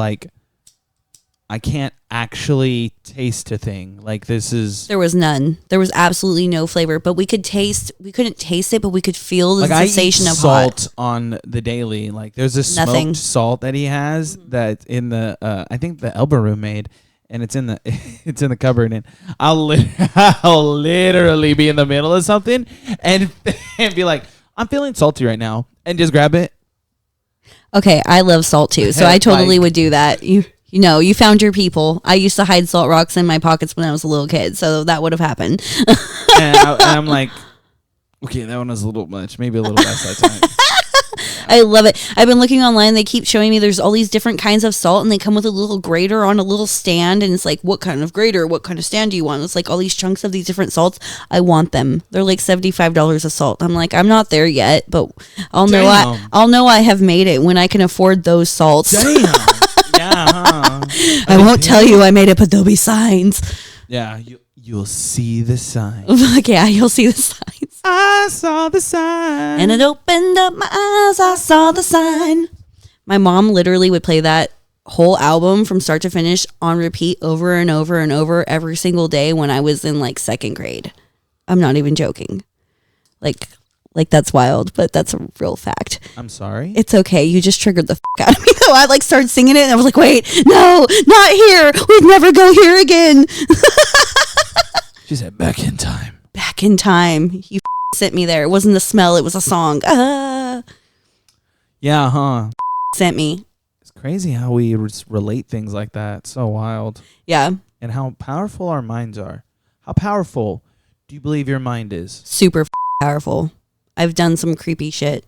I can't actually taste a thing. There was none. There was absolutely no flavor, but we couldn't taste it, but we could feel the sensation of salt hot. on the daily. There's a smoked salt that he has that in the I think the Elba room made, and it's in the cupboard, and I'll literally be in the middle of something and be I'm feeling salty right now, and just grab it. Okay, I love salt too, so I totally would do that. You found your people. I used to hide salt rocks in my pockets when I was a little kid, so that would have happened. and I'm okay, that one was a little much. Maybe a little less that time. I love it. I've been looking online. They keep showing me there's all these different kinds of salt, and they come with a little grater on a little stand, and it's what kind of grater, what kind of stand do you want? It's all these chunks of these different salts. I want them. They're $75 a salt. I'm I'm not there yet, but I'll know I have made it when I can afford those salts. Damn. Yeah, huh? I won't tell you I made it, but there'll be signs. Yeah, you'll see the sign. Yeah, you'll see the signs. I saw the sign. And it opened up my eyes. I saw the sign. My mom literally would play that whole album from start to finish on repeat over and over and over every single day when I was in second grade. I'm not even joking. That's wild, but that's a real fact. I'm sorry. It's okay. You just triggered the out of me. Though I started singing it, and I was wait, no, not here. We'd never go here again. She said, "Back in time." Back in time. You sent me there. It wasn't a smell. It was a song. Yeah, huh? Sent me. It's crazy how we relate things like that. It's so wild. Yeah. And how powerful our minds are. How powerful do you believe your mind is? Super powerful. I've done some creepy shit,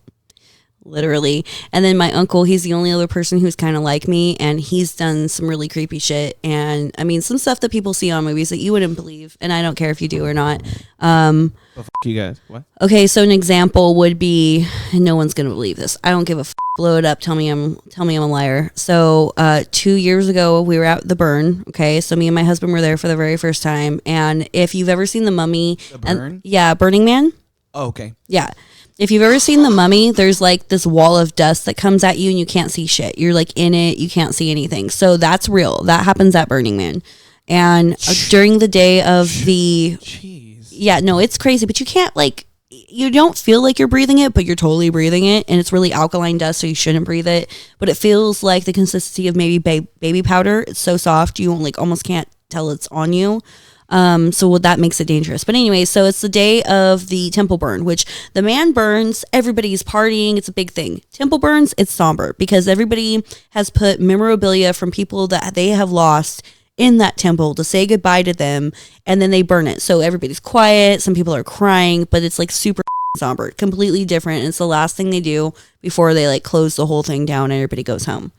literally. And then my uncle, he's the only other person who's kind of like me, and he's done some really creepy shit. And I mean, some stuff that people see on movies that you wouldn't believe, and I don't care if you do or not. You guys, what? Okay, so an example would be, and no one's gonna believe this. I don't give a blow it up. Tell me I'm a liar. So 2 years ago, we were at the Burn. Okay, so me and my husband were there for the very first time. And if you've ever seen The Mummy, The Burn? Burning Man. Oh, okay. Yeah. If you've ever seen The Mummy, there's like this wall of dust that comes at you and you can't see shit. You're like in it, you can't see anything. So that's real. That happens at Burning Man. And during the day of the... Jeez. Yeah, no, it's crazy. But you can't like... You don't feel like you're breathing it, but you're totally breathing it. And it's really alkaline dust, so you shouldn't breathe it. But it feels like the consistency of maybe baby powder. It's so soft, you like almost can't tell it's on you. So that makes it dangerous. But anyway, so it's the day of the temple burn, which the man burns, everybody's partying, it's a big thing. Temple burns, it's somber because everybody has put memorabilia from people that they have lost in that temple to say goodbye to them, and then they burn it. So everybody's quiet, some people are crying, but it's like super somber, completely different. It's the last thing they do before they like close the whole thing down and everybody goes home.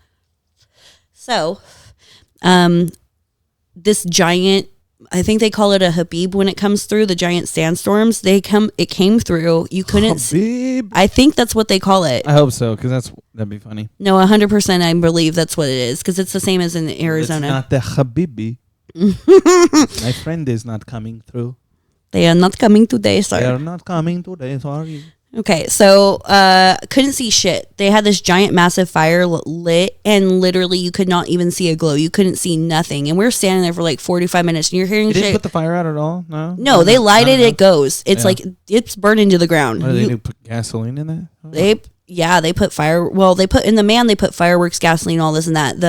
So, this giant, I think they call it a Habib when it comes through, the giant sandstorms. It came through. You couldn't Habib. I think that's what they call it. I hope so, because that'd be funny. No, 100% I believe that's what it is, because it's the same as in Arizona. It's not the Habibi. My friend is not coming through. They are not coming today, sir. They are not coming today, sorry. Okay, so couldn't see shit. They had this giant massive fire lit, and literally you could not even see a glow. You couldn't see nothing. And we were standing there for like 45 minutes, and you're hearing They shit. didn't put the fire out at all? No, they light it, it goes. It's like, it's burning to the ground. What do they do, put gasoline in there? Oh. They put fire, well, they put in the man, they put fireworks, gasoline, all this and that.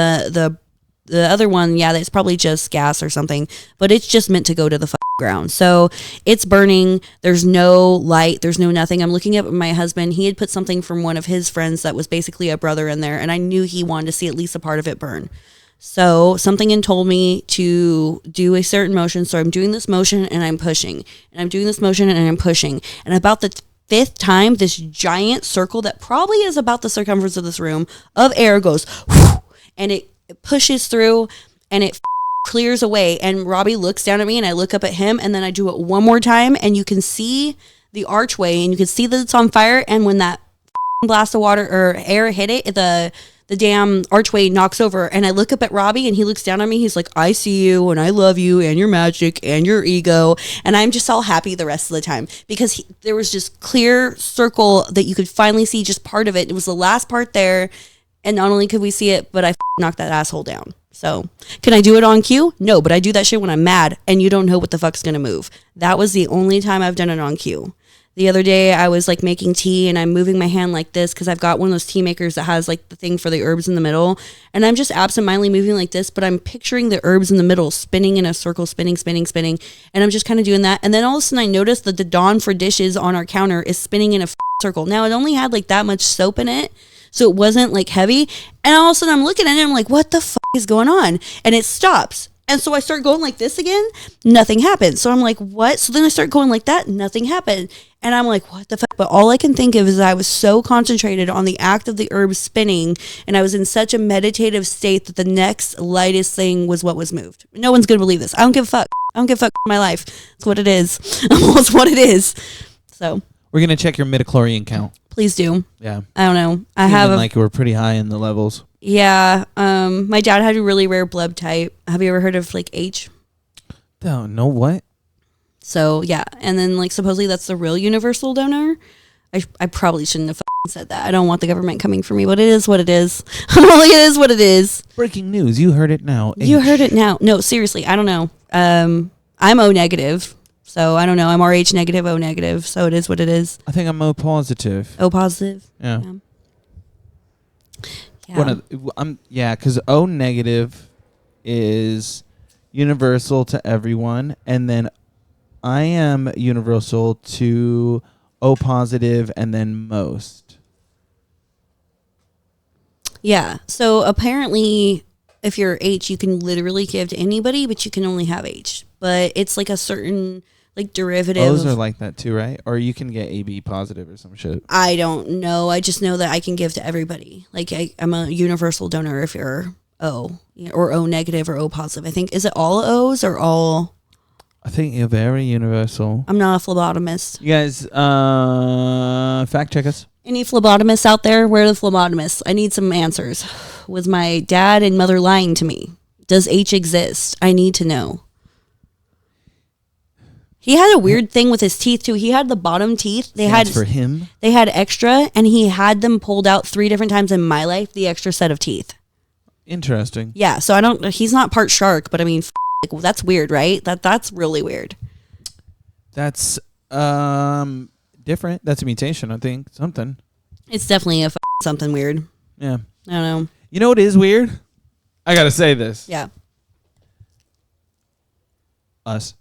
The other one, yeah, it's probably just gas or something, but it's just meant to go to the ground. So it's burning. There's no light. There's no nothing. I'm looking at my husband. He had put something from one of his friends that was basically a brother in there, and I knew he wanted to see at least a part of it burn. So something had told me to do a certain motion. So I'm doing this motion and I'm pushing, and I'm doing this motion and I'm pushing. And about the fifth time, this giant circle that probably is about the circumference of this room of air goes, whoosh, and it pushes through and it clears away. And Robbie looks down at me and I look up at him, and then I do it one more time, and you can see the archway and you can see that it's on fire. And when that blast of water or air hit it, the damn archway knocks over. And I look up at Robbie and he looks down at me. He's like, I see you and I love you and your magic and your ego. And I'm just all happy the rest of the time because there was just clear circle that you could finally see just part of it. It was the last part there. And not only could we see it, but I knocked that asshole down. So, can I do it on cue? No, but I do that shit when I'm mad and you don't know what the fuck's gonna move. That was the only time I've done it on cue. The other day, I was like making tea and I'm moving my hand like this because I've got one of those tea makers that has like the thing for the herbs in the middle. And I'm just absentmindedly moving like this, but I'm picturing the herbs in the middle spinning in a circle, spinning. And I'm just kind of doing that. And then all of a sudden I noticed that the Dawn for dishes on our counter is spinning in a circle. Now, it only had like that much soap in it, so it wasn't like heavy. And all of a sudden I'm looking at it and I'm like, what the fuck is going on? And it stops. And so I start going like this again. Nothing happened. So I'm like, what? So then I start going like that. Nothing happened. And I'm like, what the fuck? But all I can think of is I was so concentrated on the act of the herbs spinning, and I was in such a meditative state that the next lightest thing was what was moved. No one's going to believe this. I don't give a fuck. I don't give a fuck in my life. It's what it is. It's what it is. So we're going to check your midichlorian count. Please do. Yeah. I don't know. I have like we're pretty high in the levels. Yeah. My dad had a really rare blood type. Have you ever heard of like H? No, what? So yeah, and then like supposedly that's the real universal donor. I probably shouldn't have said that. I don't want the government coming for me, but it is what it is. It is what it is. Breaking news. You heard it now. You heard it now. No, seriously, I don't know. I'm O negative, so I don't know. I'm Rh negative, O negative, so it is what it is. I think I'm O positive. O positive. Yeah. Yeah. Because O negative is universal to everyone, and then I am universal to O positive and then most. Yeah. So apparently if you're H, you can literally give to anybody, but you can only have H. But it's like a certain like derivative. O's are like that too, right? Or you can get AB positive or some shit. I don't know. I just know that I can give to everybody. Like I'm a universal donor if you're O or O negative or O positive. I think, is it all O's or all? I think you're very universal. I'm not a phlebotomist. You guys, fact check us. Any phlebotomists out there? Where are the phlebotomists? I need some answers. Was my dad and mother lying to me? Does H exist? I need to know. He had a weird thing with his teeth too. He had the bottom teeth. Stands for him. They had extra, and he had them pulled out 3 different times in my life. The extra set of teeth. Interesting. Yeah. So I don't. He's not part shark, but I mean, like, that's weird, right? That's really weird. That's different. That's a mutation, I think. Something. It's definitely a something weird. Yeah. I don't know. You know what is weird? I gotta say this. Yeah. Us.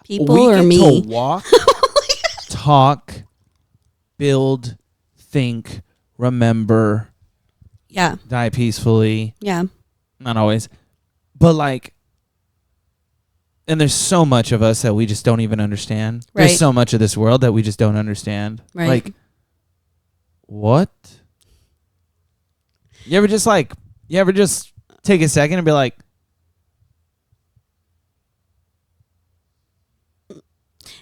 People we or get me? to walk, talk, build, think, remember, Yeah. die peacefully. Yeah. Not always. But like, and there's so much of us that we just don't even understand. Right. There's so much of this world that we just don't understand. Right. Like, what? You ever just take a second and be like,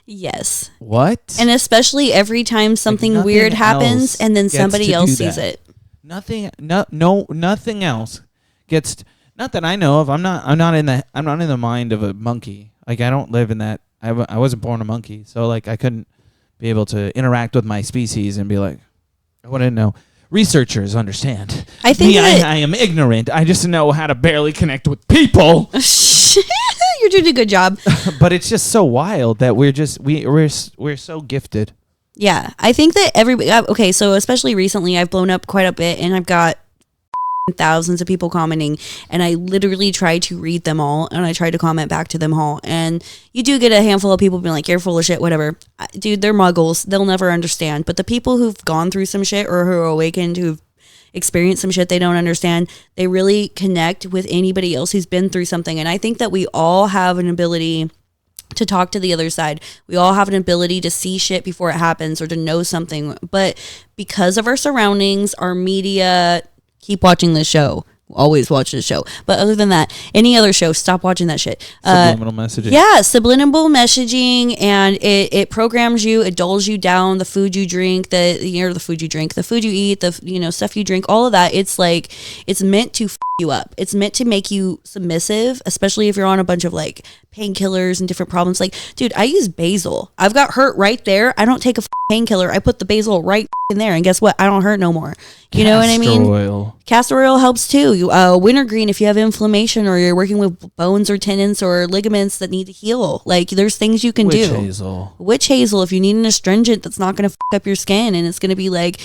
Yes. what? And especially every time something nothing weird happens else and then gets somebody to else do sees that. it. Nothing else gets not that I know of. I'm not in the mind of a monkey. Like, I don't live in that. I wasn't born a monkey, so like I couldn't be able to interact with my species and be like, I wouldn't know. Researchers understand. I think I am ignorant. I just know how to barely connect with people. You're doing a good job. But it's just so wild that we're so gifted. Yeah, I think that everybody. Okay, so especially recently, I've blown up quite a bit, and I've got thousands of people commenting, and I literally try to read them all, and I try to comment back to them all. And you do get a handful of people being like, "You're full of shit," whatever. Dude, they're muggles. They'll never understand. But the people who've gone through some shit or who are awakened, who've experienced some shit they don't understand, they really connect with anybody else who's been through something. And I think that we all have an ability to talk to the other side. We all have an ability to see shit before it happens or to know something. But because of our surroundings, our media, keep watching this show. Always watch this show. But other than that, any other show, stop watching that shit. Subliminal messaging. Yeah, subliminal messaging, and it programs you, it dulls you down. The food you drink, the food you drink, the food you eat, the stuff you drink, all of that. It's like it's meant to f you up. It's meant to make you submissive, especially if you're on a bunch of like painkillers and different problems. Like, dude, I use basil. I've got hurt right there. I don't take a painkiller. I put the basil right in there, and guess what? I don't hurt no more. You know what I mean? Castor oil. Castor oil helps too. Wintergreen if you have inflammation or you're working with bones or tendons or ligaments that need to heal. Like, there's things you can do. Witch hazel if you need an astringent that's not going to f up your skin and it's going to be like,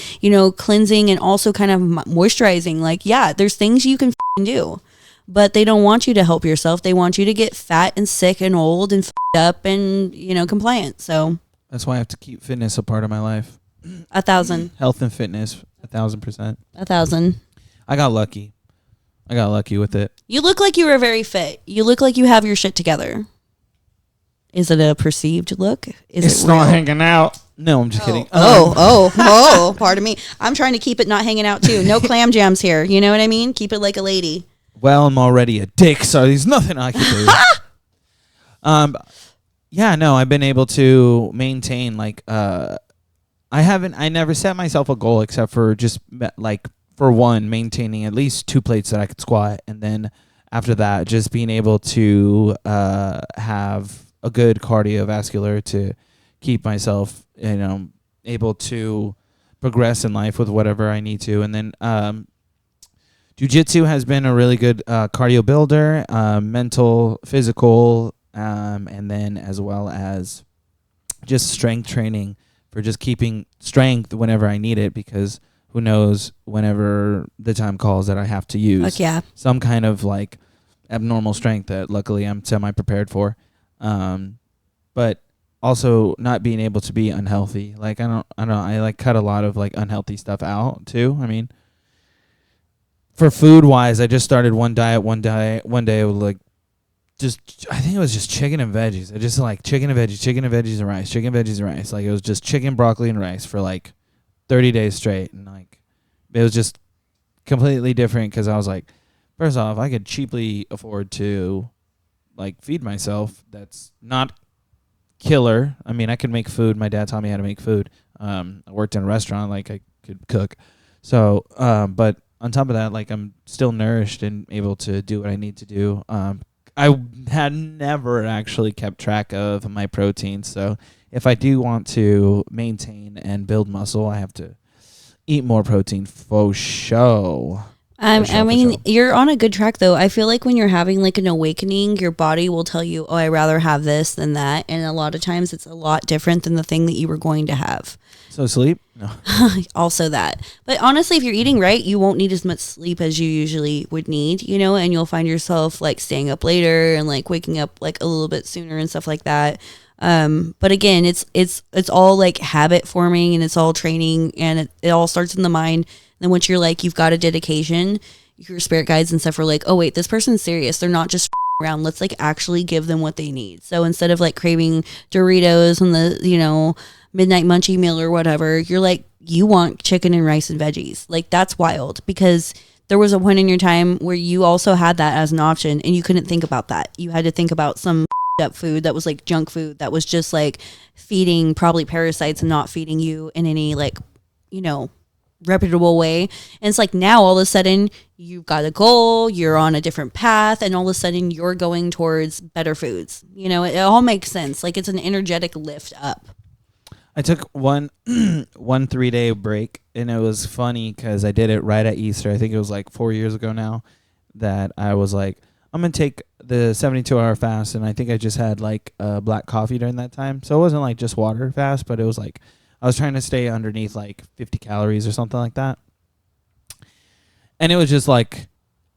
cleansing and also kind of moisturizing. Like, yeah, there's things you can do. But they don't want you to help yourself. They want you to get fat and sick and old and up and, compliant. So that's why I have to keep fitness a part of my life. 1,000. Health and fitness, 1,000%. 1,000. I got lucky with it. You look like you were very fit. You look like you have your shit together. Is it a perceived look? It's not hanging out. No, I'm just kidding. Pardon me. I'm trying to keep it not hanging out too. No clam jams here. You know what I mean? Keep it like a lady. Well, I'm already a dick, so there's nothing I can do. Yeah, no, I've been able to maintain I never set myself a goal except for just for one, maintaining at least 2 plates that I could squat, and then after that, just being able to have a good cardiovascular to keep myself, able to progress in life with whatever I need to, and then jiu-jitsu has been a really good cardio builder, mental, physical, and then as well as just strength training for just keeping strength whenever I need it, because who knows whenever the time calls that I have to use some kind of abnormal strength that luckily I'm semi-prepared for. But also not being able to be unhealthy. I cut a lot of unhealthy stuff out too. I mean, for food wise, I just started one day with I think it was just chicken and veggies. I just chicken and veggies and rice, chicken, veggies and rice. It was just chicken, broccoli and rice for 30 days straight. And it was just completely different because I was first off, I could cheaply afford to feed myself. That's not killer. I mean, I could make food. My dad taught me how to make food. I worked in a restaurant, I could cook. So, but on top of that, I'm still nourished and able to do what I need to do. I had never actually kept track of my protein. So if I do want to maintain and build muscle, I have to eat more protein for show. I mean, you're on a good track though. I feel like when you're having like an awakening, your body will tell you, "Oh, I'd rather have this than that," and a lot of times it's a lot different than the thing that you were going to have. So sleep? No. Also that. But honestly, if you're eating right, you won't need as much sleep as you usually would need, you know, and you'll find yourself like staying up later and like waking up like a little bit sooner and stuff like that. But again, it's all like habit forming and it's all training and it all starts in the mind. And then once you're like, you've got a dedication, your spirit guides and stuff are like, oh wait, this person's serious. They're not just around. Let's like actually give them what they need. So instead of like craving Doritos and the, you know, midnight munchie meal or whatever, you're like, you want chicken and rice and veggies. Like that's wild because there was a point in your time where you also had that as an option and you couldn't think about that. You had to think about some up food that was like junk food that was just like feeding probably parasites and not feeding you in any like, you know, reputable way. And it's like now all of a sudden you've got a goal, you're on a different path, and all of a sudden you're going towards better foods. You know, it all makes sense. Like it's an energetic lift up. I took one 3-day break, and it was funny because I did it right at Easter. I think it was like 4 years ago now that I was like, I'm going to take the 72-hour fast, and I think I just had like black coffee during that time. So it wasn't like just water fast, but it was like I was trying to stay underneath like 50 calories or something like that. And it was just like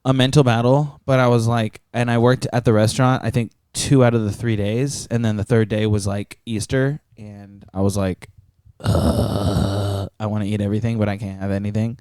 a mental battle, but I was like, and I worked at the restaurant, I think 2 out of the 3 days, and then the third day was like Easter, and I was like, I want to eat everything, but I can't have anything.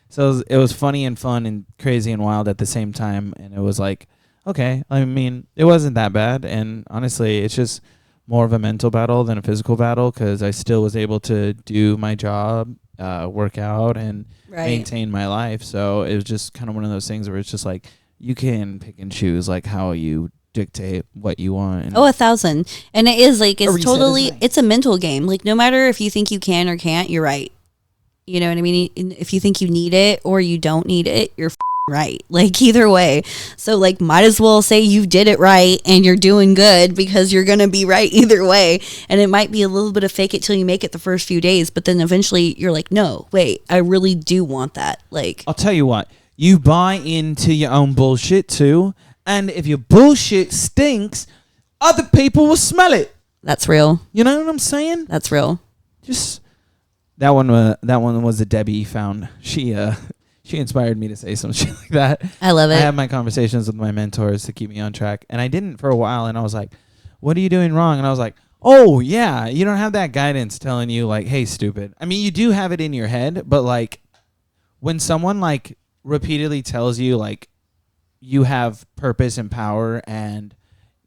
So it was funny and fun and crazy and wild at the same time, and it was like, okay, I mean, it wasn't that bad, and honestly, it's just more of a mental battle than a physical battle because I still was able to do my job, work out, and maintain my life. So it was just kind of one of those things where it's just like you can pick and choose like how you dictate what you want. And 1,000. And it is like it's totally it's a mental game. Like no matter if you think you can or can't, you're right. You know what I mean? If you think you need it or you don't need it, you're right. Like either way. So like might as well say you did it right and you're doing good because you're going to be right either way. And it might be a little bit of fake it till you make it the first few days, but then eventually you're like, no, wait, I really do want that. Like I'll tell you what, you buy into your own bullshit too. And if your bullshit stinks, other people will smell it. That's real. You know what I'm saying? That's real. Just that one was a Debbie found. She inspired me to say some shit like that. I love it. I have my conversations with my mentors to keep me on track, and I didn't for a while. And I was like, "What are you doing wrong?" And I was like, "Oh yeah, you don't have that guidance telling you like, hey, stupid." I mean, you do have it in your head, but like when someone like repeatedly tells you like you have purpose and power and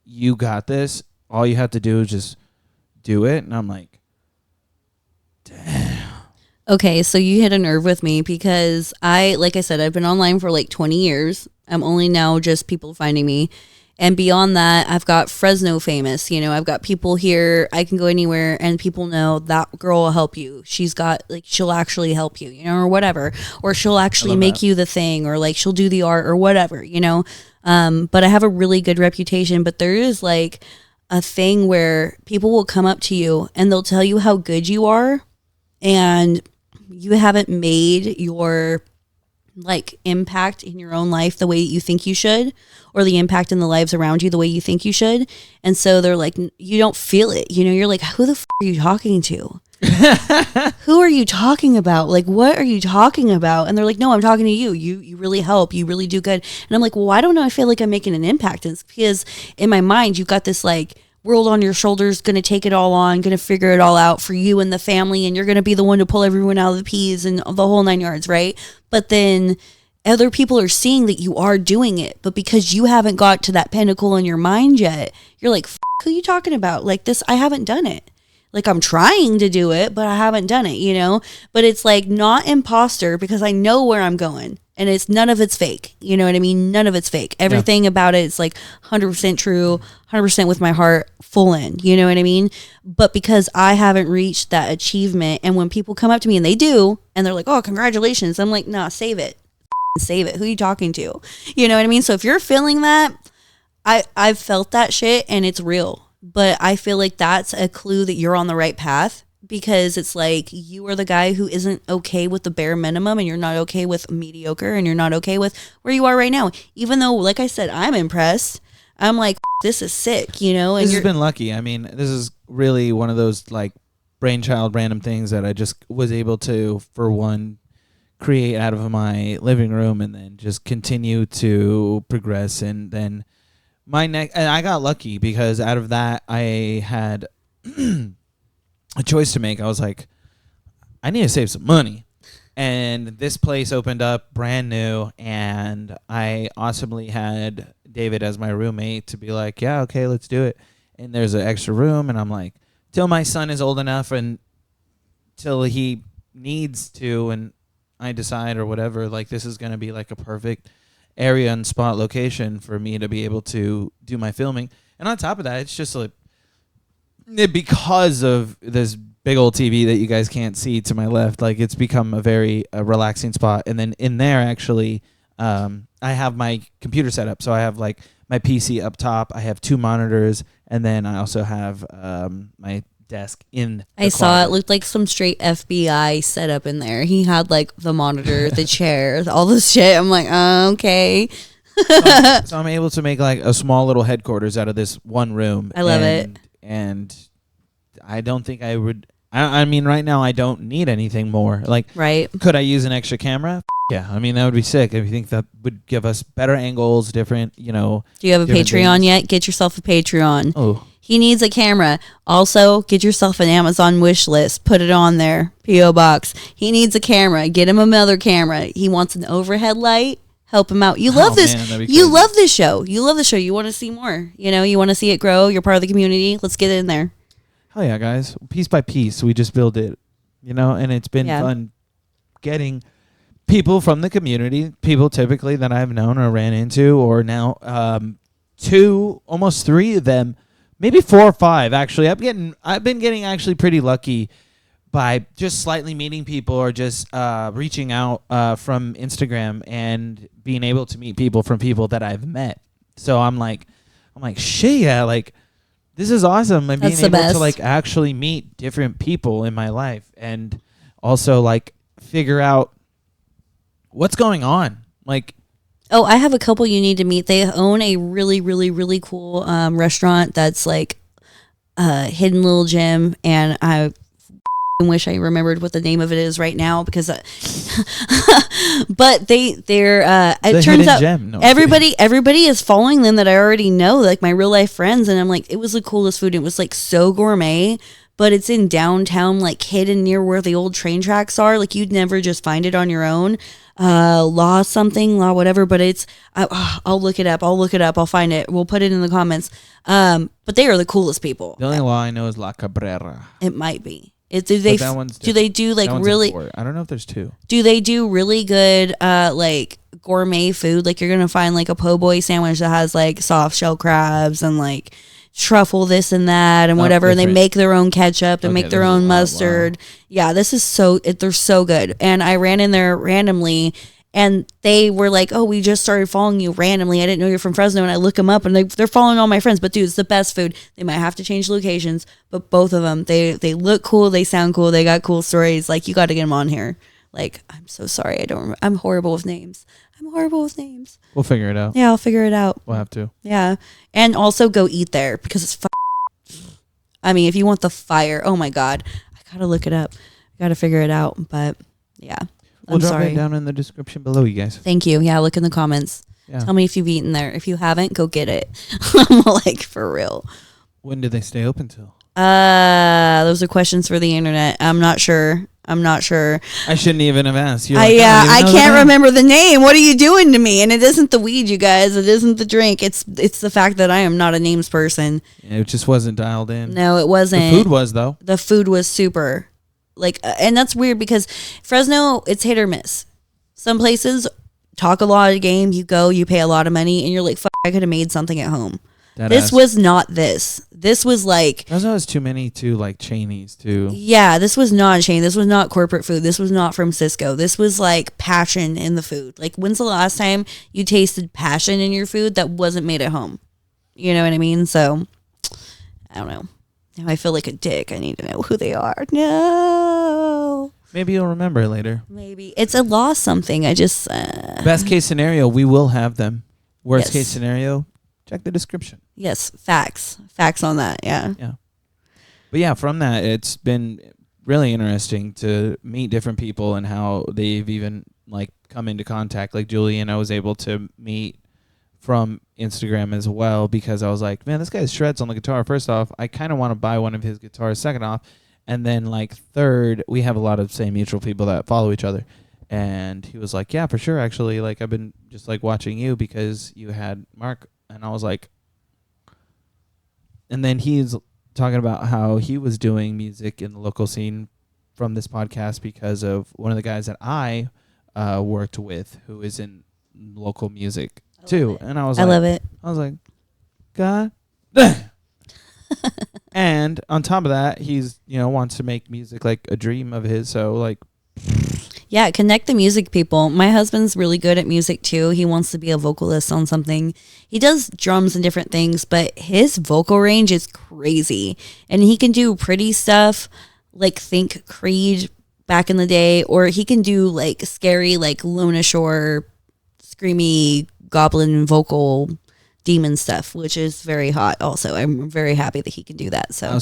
you got this, all you have to do is just do it. And I'm like, damn. Okay, so you hit a nerve with me because like I said, I've been online for like 20 years. I'm only now just people finding me. And beyond that, I've got Fresno famous. You know, I've got people here. I can go anywhere and people know that girl will help you. She's got like, she'll actually help you, you know, or whatever. Or she'll actually make you the thing or like she'll do the art or whatever, you know. But I have a really good reputation. But there is like a thing where people will come up to you and they'll tell you how good you are. And you haven't made your like impact in your own life the way that you think you should, or the impact in the lives around you the way you think you should. And so they're like, you don't feel it. You know, you're like, who the are you talking to? Who are you talking about? Like, what are you talking about? And they're like, no, I'm talking to you. You really help. You really do good. And I'm like, well, why don't I feel like I'm making an impact? And it's because in my mind, you've got this like world on your shoulders, going to take it all on, going to figure it all out for you and the family, and you're going to be the one to pull everyone out of the peas and the whole 9 yards, right? But then other people are seeing that you are doing it, but because you haven't got to that pinnacle in your mind yet, you're like, who are you talking about? Like this, I haven't done it. Like I'm trying to do it, but I haven't done it, you know? But it's like not imposter because I know where I'm going. And it's none of it's fake. You know what I mean? None of it's fake. Everything about it is like 100% true, 100% with my heart full in. You know what I mean? But because I haven't reached that achievement, and when people come up to me and they do, and they're like, oh, congratulations. I'm like, nah, save it. Save it. Who are you talking to? You know what I mean? So if you're feeling that, I've felt that shit and it's real. But I feel like that's a clue that you're on the right path, because it's like you are the guy who isn't okay with the bare minimum, and you're not okay with mediocre, and you're not okay with where you are right now. Even though, like I said, I'm impressed. I'm like, this is sick, you know? And this has been lucky. I mean, this is really one of those like brainchild random things that I just was able to, for one, create out of my living room, and then just continue to progress. And then and I got lucky because out of that I had a choice to make. I was like, I need to save some money. And this place opened up brand new, and I awesomely had David as my roommate to be like, yeah, okay, let's do it. And there's an extra room, and I'm like, till my son is old enough and till he needs to, and I decide or whatever, like this is going to be like a perfect area and spot location for me to be able to do my filming. And on top of that, it's just like, because of this big old TV that you guys can't see to my left, like it's become a very relaxing spot. And then in there, actually, I have my computer set up. So I have like my PC up top. I have 2 monitors, and then I also have my desk in. I saw it looked like some straight FBI setup in there. He had like the monitor, the chair, all this shit. I'm like, okay. So I'm able to make like a small little headquarters out of this one room. I love it. And I don't think I would. I mean, right now I don't need anything more. Like, right? Could I use an extra camera? Yeah, I mean that would be sick. If you think that would give us better angles, different, you know. Do you have a Patreon yet? Get yourself a Patreon. Oh, he needs a camera. Also, get yourself an Amazon wish list. Put it on there. P.O. Box. He needs a camera. Get him another camera. He wants an overhead light. Help him out. You love this. Man, you love this show. You love the show. You want to see more. You know, you want to see it grow. You're part of the community. Let's get in there. Hell yeah, guys. Piece by piece, we just build it. You know, and it's been fun getting people from the community, people typically that I've known or ran into, or now 2, almost 3 of them, maybe 4 or 5 actually. I've been getting actually pretty lucky by just slightly meeting people or just reaching out from Instagram and being able to meet people from people that I've met. So I'm like, shit, yeah, like this is awesome. I'm being able to like actually meet different people in my life and also like figure out what's going on. Like, oh, I have a couple you need to meet. They own a really, really, really cool restaurant that's like a hidden little gem, and I wish I remembered what the name of it is right now because but they're it turns out everybody is following them that I already know, like my real life friends, and I'm like, it was the coolest food. It was like so gourmet, but it's in downtown, like hidden near where the old train tracks are. Like you'd never just find it on your own. Law whatever, but it's I'll look it up. I'll find it. We'll put it in the comments. But they are the coolest people. The only law I know is La Cabrera. It might be. Do they do like really? I don't know if there's 2. Do they do really good like gourmet food? Like you're gonna find like a po' boy sandwich that has like soft shell crabs and like truffle this and that and whatever, and they make their own ketchup and make their own mustard. Wow. Yeah, this is they're so good. And I ran in there randomly, and they were like, "Oh, we just started following you randomly. I didn't know you're from Fresno." And I look them up, and they're following all my friends. But dude, it's the best food. They might have to change locations, but both of them, they look cool, they sound cool, they got cool stories. Like you got to get them on here. Like I'm so sorry, I don't remember. I'm horrible with names. We'll figure it out. Yeah, I'll figure it out. We'll have to. Yeah, and also go eat there because it's. I mean, if you want the fire, oh my god, I gotta look it up. I gotta figure it out. But yeah. We'll drop it down in the description below, you guys. Thank you. Yeah, look in the comments. Yeah. Tell me if you've eaten there. If you haven't, go get it. Like, for real. When do they stay open till? Those are questions for the internet. I'm not sure. I shouldn't even have asked. I can't remember the name. What are you doing to me? And it isn't the weed, you guys. It isn't the drink. It's the fact that I am not a names person. Yeah, it just wasn't dialed in. No, it wasn't. The food was, though. The food was super. Like, and that's weird because Fresno, it's hit or miss. Some places talk a lot of game. You go, you pay a lot of money, and you're like, fuck, I could have made something at home. This was not this. This was like... Fresno has too many like chainies too. Yeah, this was not a chain. This was not corporate food. This was not from Cisco. This was like passion in the food. Like, when's the last time you tasted passion in your food that wasn't made at home? You know what I mean? So I don't know. Now I feel like a dick. I need to know who they are. No. Maybe you'll remember later. Maybe it's a lost something. I just best case scenario, we will have them. Worst case scenario, check the description. Yes, facts on that. Yeah. But yeah, from that, it's been really interesting to meet different people and how they've even like come into contact. Like Julian, I was able to meet from Instagram as well because I was like, man, this guy shreds on the guitar. First off, I kind of want to buy one of his guitars. Second off, and then like third, we have a lot of same mutual people that follow each other. And he was like, yeah, for sure. Actually, like I've been just like watching you because you had Mark. And I was like, and then he's talking about how he was doing music in the local scene from this podcast because of one of the guys that I worked with who is in local music too. And I love it. I was like, God. And on top of that, he's, wants to make music like a dream of his. So like, yeah, connect the music people. My husband's really good at music too. He wants to be a vocalist on something. He does drums and different things, but his vocal range is crazy. And he can do pretty stuff like think Creed back in the day, or he can do like scary, like Lona Shore, screamy goblin vocal demon stuff, which is very hot also. I'm very happy that he can do that. So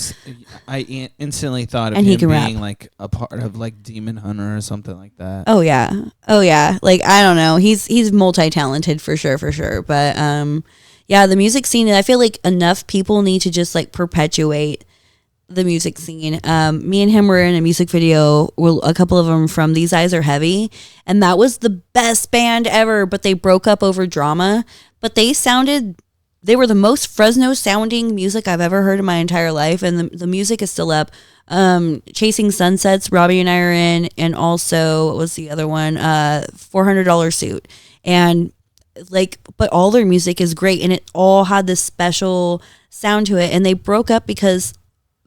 I instantly thought of and him being rap. like a part of like Demon Hunter or something like that. Oh yeah. Like I don't know. He's multi-talented for sure. But yeah, the music scene, I feel like enough people need to just like perpetuate the music scene. Me and him were in a music video, well, a couple of them from These Eyes Are Heavy, and that was the best band ever, but they broke up over drama. But they were the most Fresno sounding music I've ever heard in my entire life. And the music is still up. Chasing Sunsets, Robbie and I are in. And also, what was the other one? $400 Suit. And like, but all their music is great. And it all had this special sound to it. And they broke up because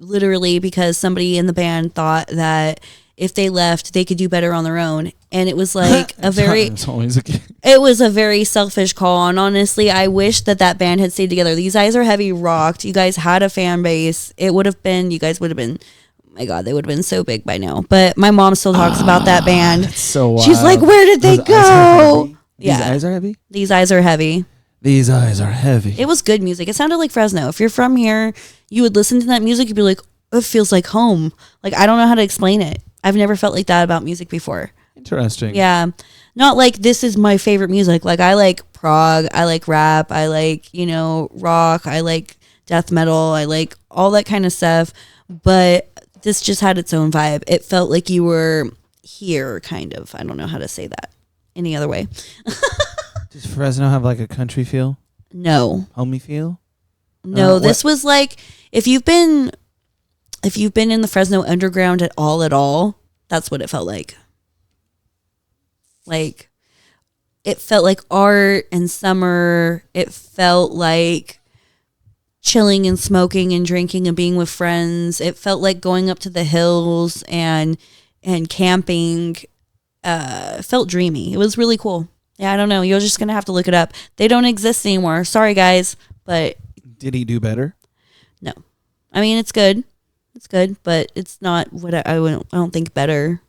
somebody in the band thought that if they left, they could do better on their own. And it was like it was a very selfish call. And honestly, I wish that band had stayed together. These Eyes Are Heavy rocked. You guys had a fan base. You guys would have been, oh my God, they would have been so big by now. But my mom still talks about that band. That's so wild. She's like, where did they go? These eyes are heavy? These Eyes Are Heavy. These eyes are heavy. It was good music. It sounded like Fresno. If you're from here, you would listen to that music. You'd be like, it feels like home. Like, I don't know how to explain it. I've never felt like that about music before. Interesting. Yeah. Not like this is my favorite music. Like I like prog, I like rap, I like, rock, I like death metal, I like all that kind of stuff. But this just had its own vibe. It felt like you were here, kind of. I don't know how to say that any other way. Does Fresno have like a country feel? No. Homey feel? No, this was like if you've been in the Fresno underground at all, that's what it felt like. Like, it felt like art and summer. It felt like chilling and smoking and drinking and being with friends. It felt like going up to the hills and camping. Felt dreamy. It was really cool. Yeah, I don't know. You're just going to have to look it up. They don't exist anymore. Sorry, guys. But did he do better? No. I mean, it's good. It's good, but it's not what I don't think better.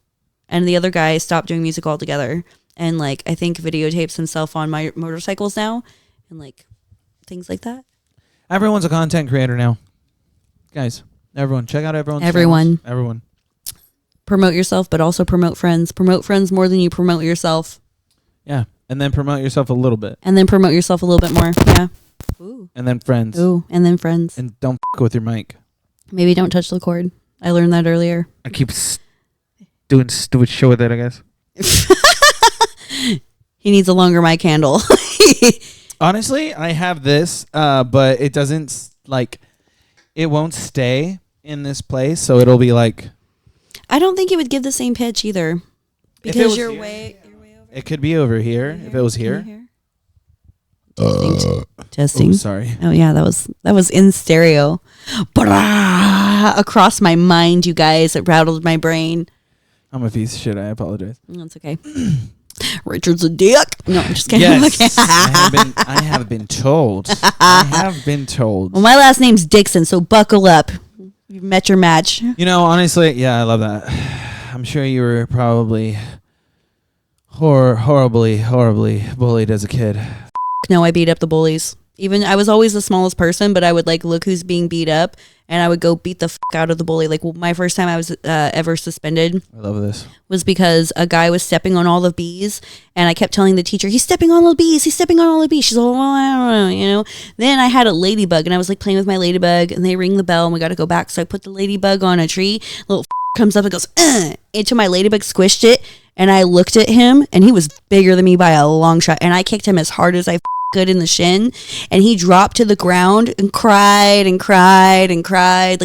And the other guy stopped doing music altogether. And like, I think videotapes himself on my motorcycles now and like things like that. Everyone's a content creator now. Guys, everyone, check out everyone's Everyone. channels. Everyone. Promote yourself, but also promote friends. Promote friends more than you promote yourself. Yeah. And then promote yourself a little bit. And then promote yourself a little bit more. Yeah. Ooh. And then friends. Ooh. And then friends. And don't f*** with your mic. Maybe don't touch the cord. I learned that earlier. I keep doing stupid shit with it, I guess. He needs a longer mic handle. Honestly, I have this, but it doesn't, it won't stay in this place, so it'll be like... I don't think it would give the same pitch either. Because you're way over. It could be over here, if it was here. Testing. Oh, sorry. Oh yeah, that was in stereo. Across my mind, you guys. It rattled my brain. I'm a piece of shit. I apologize. That's okay. Richard's a dick. No, I'm just kidding. Yes, I have been told. I have been told. Well, my last name's Dixon, so buckle up. You've met your match. You know, honestly, yeah, I love that. I'm sure you were probably horribly bullied as a kid. No, I beat up the bullies. Even I was always the smallest person, but I would like look who's being beat up, and I would go beat the out of the bully. Like my first time I was ever suspended. I love this. Was because a guy was stepping on all the bees, and I kept telling the teacher, "He's stepping on all the bees. He's stepping on all the bees." She's like, "Oh, I don't know," you know. Then I had a ladybug, and I was like playing with my ladybug, and they ring the bell, and we got to go back. So I put the ladybug on a tree. Little comes up and goes into my ladybug, squished it, and I looked at him, and he was bigger than me by a long shot, and I kicked him as hard as I could in the shin, and he dropped to the ground and cried like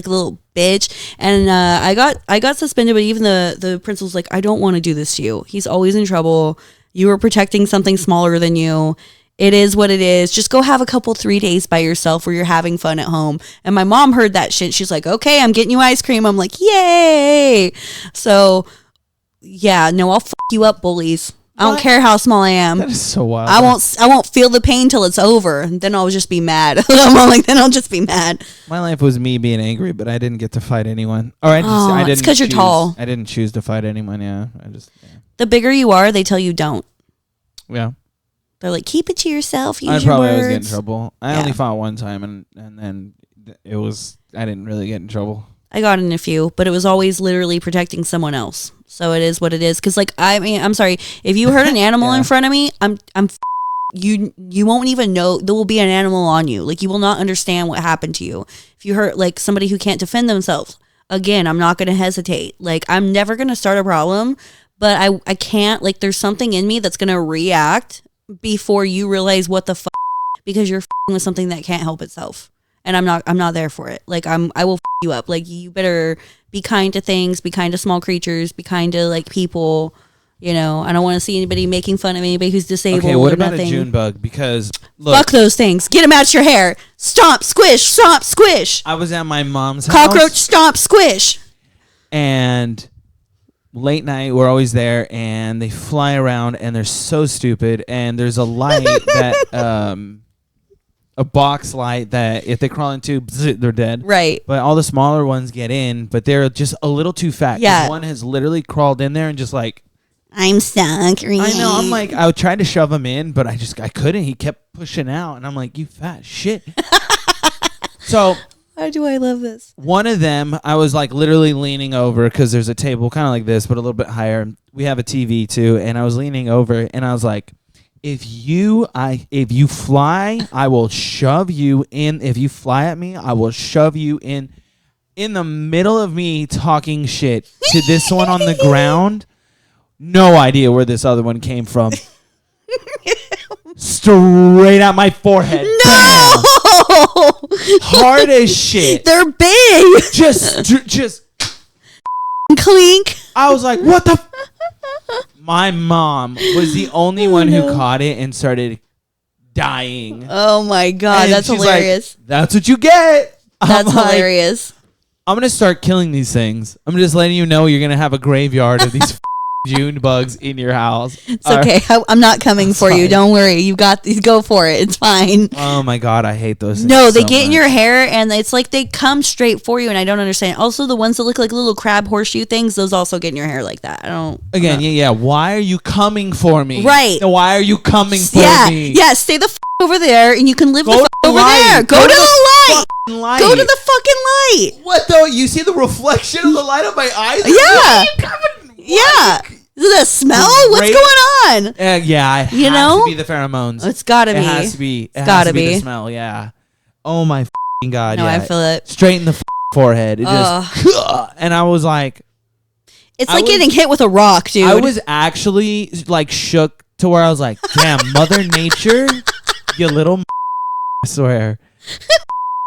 a little bitch. And I got suspended, but even the principal's like, I don't want to do this to you. He's always in trouble. You were protecting something smaller than you. It is what it is. Just go have a couple 3 days by yourself where you're having fun at home. And my mom heard that shit. She's like, okay, I'm getting you ice cream. I'm like, yay. So yeah, no, I'll fuck you up, bullies. I don't care how small I am. That is so wild. I won't feel the pain till it's over. And then I'll just be mad. Then I'll just be mad. My life was me being angry, but I didn't get to fight anyone. Or I didn't. It's because you're tall. I didn't choose to fight anyone. Yeah, The bigger you are, they tell you don't. Yeah. They're like, keep it to yourself. Use I your probably words. always get in trouble. I only fought one time, and then it was I didn't really get in trouble. I got in a few, but it was always literally protecting someone else. So it is what it is. Because like I'm sorry, if you hurt an animal in front of me, you won't even know there will be an animal on you. Like you will not understand what happened to you. If you hurt like somebody who can't defend themselves, again, I'm not going to hesitate. Like I'm never going to start a problem, but I can't. Like there's something in me that's going to react before you realize what the because you're with something that can't help itself. And I'm not there for it. Like I will you up. Like you better be kind to things, be kind to small creatures, be kind to like people. You know, I don't want to see anybody making fun of anybody who's disabled. Okay, what about nothing. a June bug? Because look, fuck those things. Get them out your hair. Stomp, squish, stomp, squish. I was at my mom's house. Cockroach, stomp, squish. And late night, we're always there, and they fly around, and they're so stupid. And there's a light that a box light that if they crawl into, they're dead. Right. But all the smaller ones get in, but they're just a little too fat. Yeah. One has literally crawled in there and just like, I'm stuck. I know. I'm like, I tried to shove him in, but I couldn't. He kept pushing out, and I'm like, you fat shit. So how do I love this? one of them, I was like literally leaning over because there's a table kind of like this, but a little bit higher. We have a TV too, and I was leaning over, and I was like, if you fly, I will shove you in. If you fly at me, I will shove you in the middle of me talking shit to this one on the ground. No idea where this other one came from. Straight at my forehead. No! Bam. Hard as shit. They're big. Just clink. I was like, what the My mom was the only one who caught it and started dying. Oh my god, and that's hilarious. Like, that's what you get. That's hilarious. I'm going to start killing these things. I'm just letting you know you're going to have a graveyard of these June bugs in your house. It's okay. I'm not coming for you. Don't worry. You got these. Go for it. It's fine. Oh my god, I hate those things. No, they get in your hair and it's like they come straight for you, and I don't understand. Also, the ones that look like little crab horseshoe things, those also get in your hair like that. I don't. Again, yeah. Why are you coming for me? Right. Why are you coming for me? Yeah, stay the over there, and you can live over there. Go to the light. Go to the fucking light. What though? You see the reflection of the light of my eyes? Yeah. Is it a smell? What's going on? Yeah, it has to be the pheromones. It's gotta be. It has to be. It gotta has to be be the smell. Yeah. Oh my god. No, yeah. I feel it. Straight in the forehead. It just. And I was like. It's like getting hit with a rock, dude. I was actually like shook to where I was like, "Damn, Mother Nature, you little." I swear.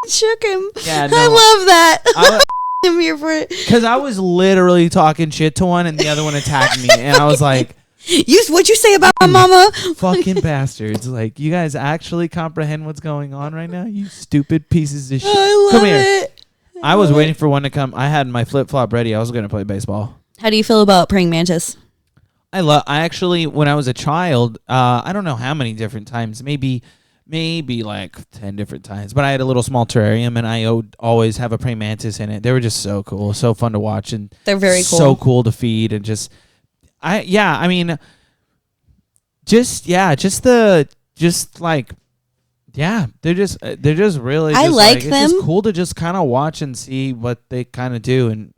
Shook him. Yeah, no, I love that. I'm here for it. Because I was literally talking shit to one and the other one attacked me. And I was like, what'd you say about my mama? Fucking bastards. Like, you guys actually comprehend what's going on right now? You stupid pieces of shit. Come here. I was waiting for one to come. I had my flip-flop ready. I was going to play baseball. How do you feel about praying mantis? I actually, when I was a child, I don't know how many different times, maybe like 10 different times, but I had a little small terrarium and I would always have a praying mantis in it. They were just so cool, so fun to watch, and they're very cool. So cool to feed, and just they're just really. I just like them. It's just cool to just kind of watch and see what they kind of do, and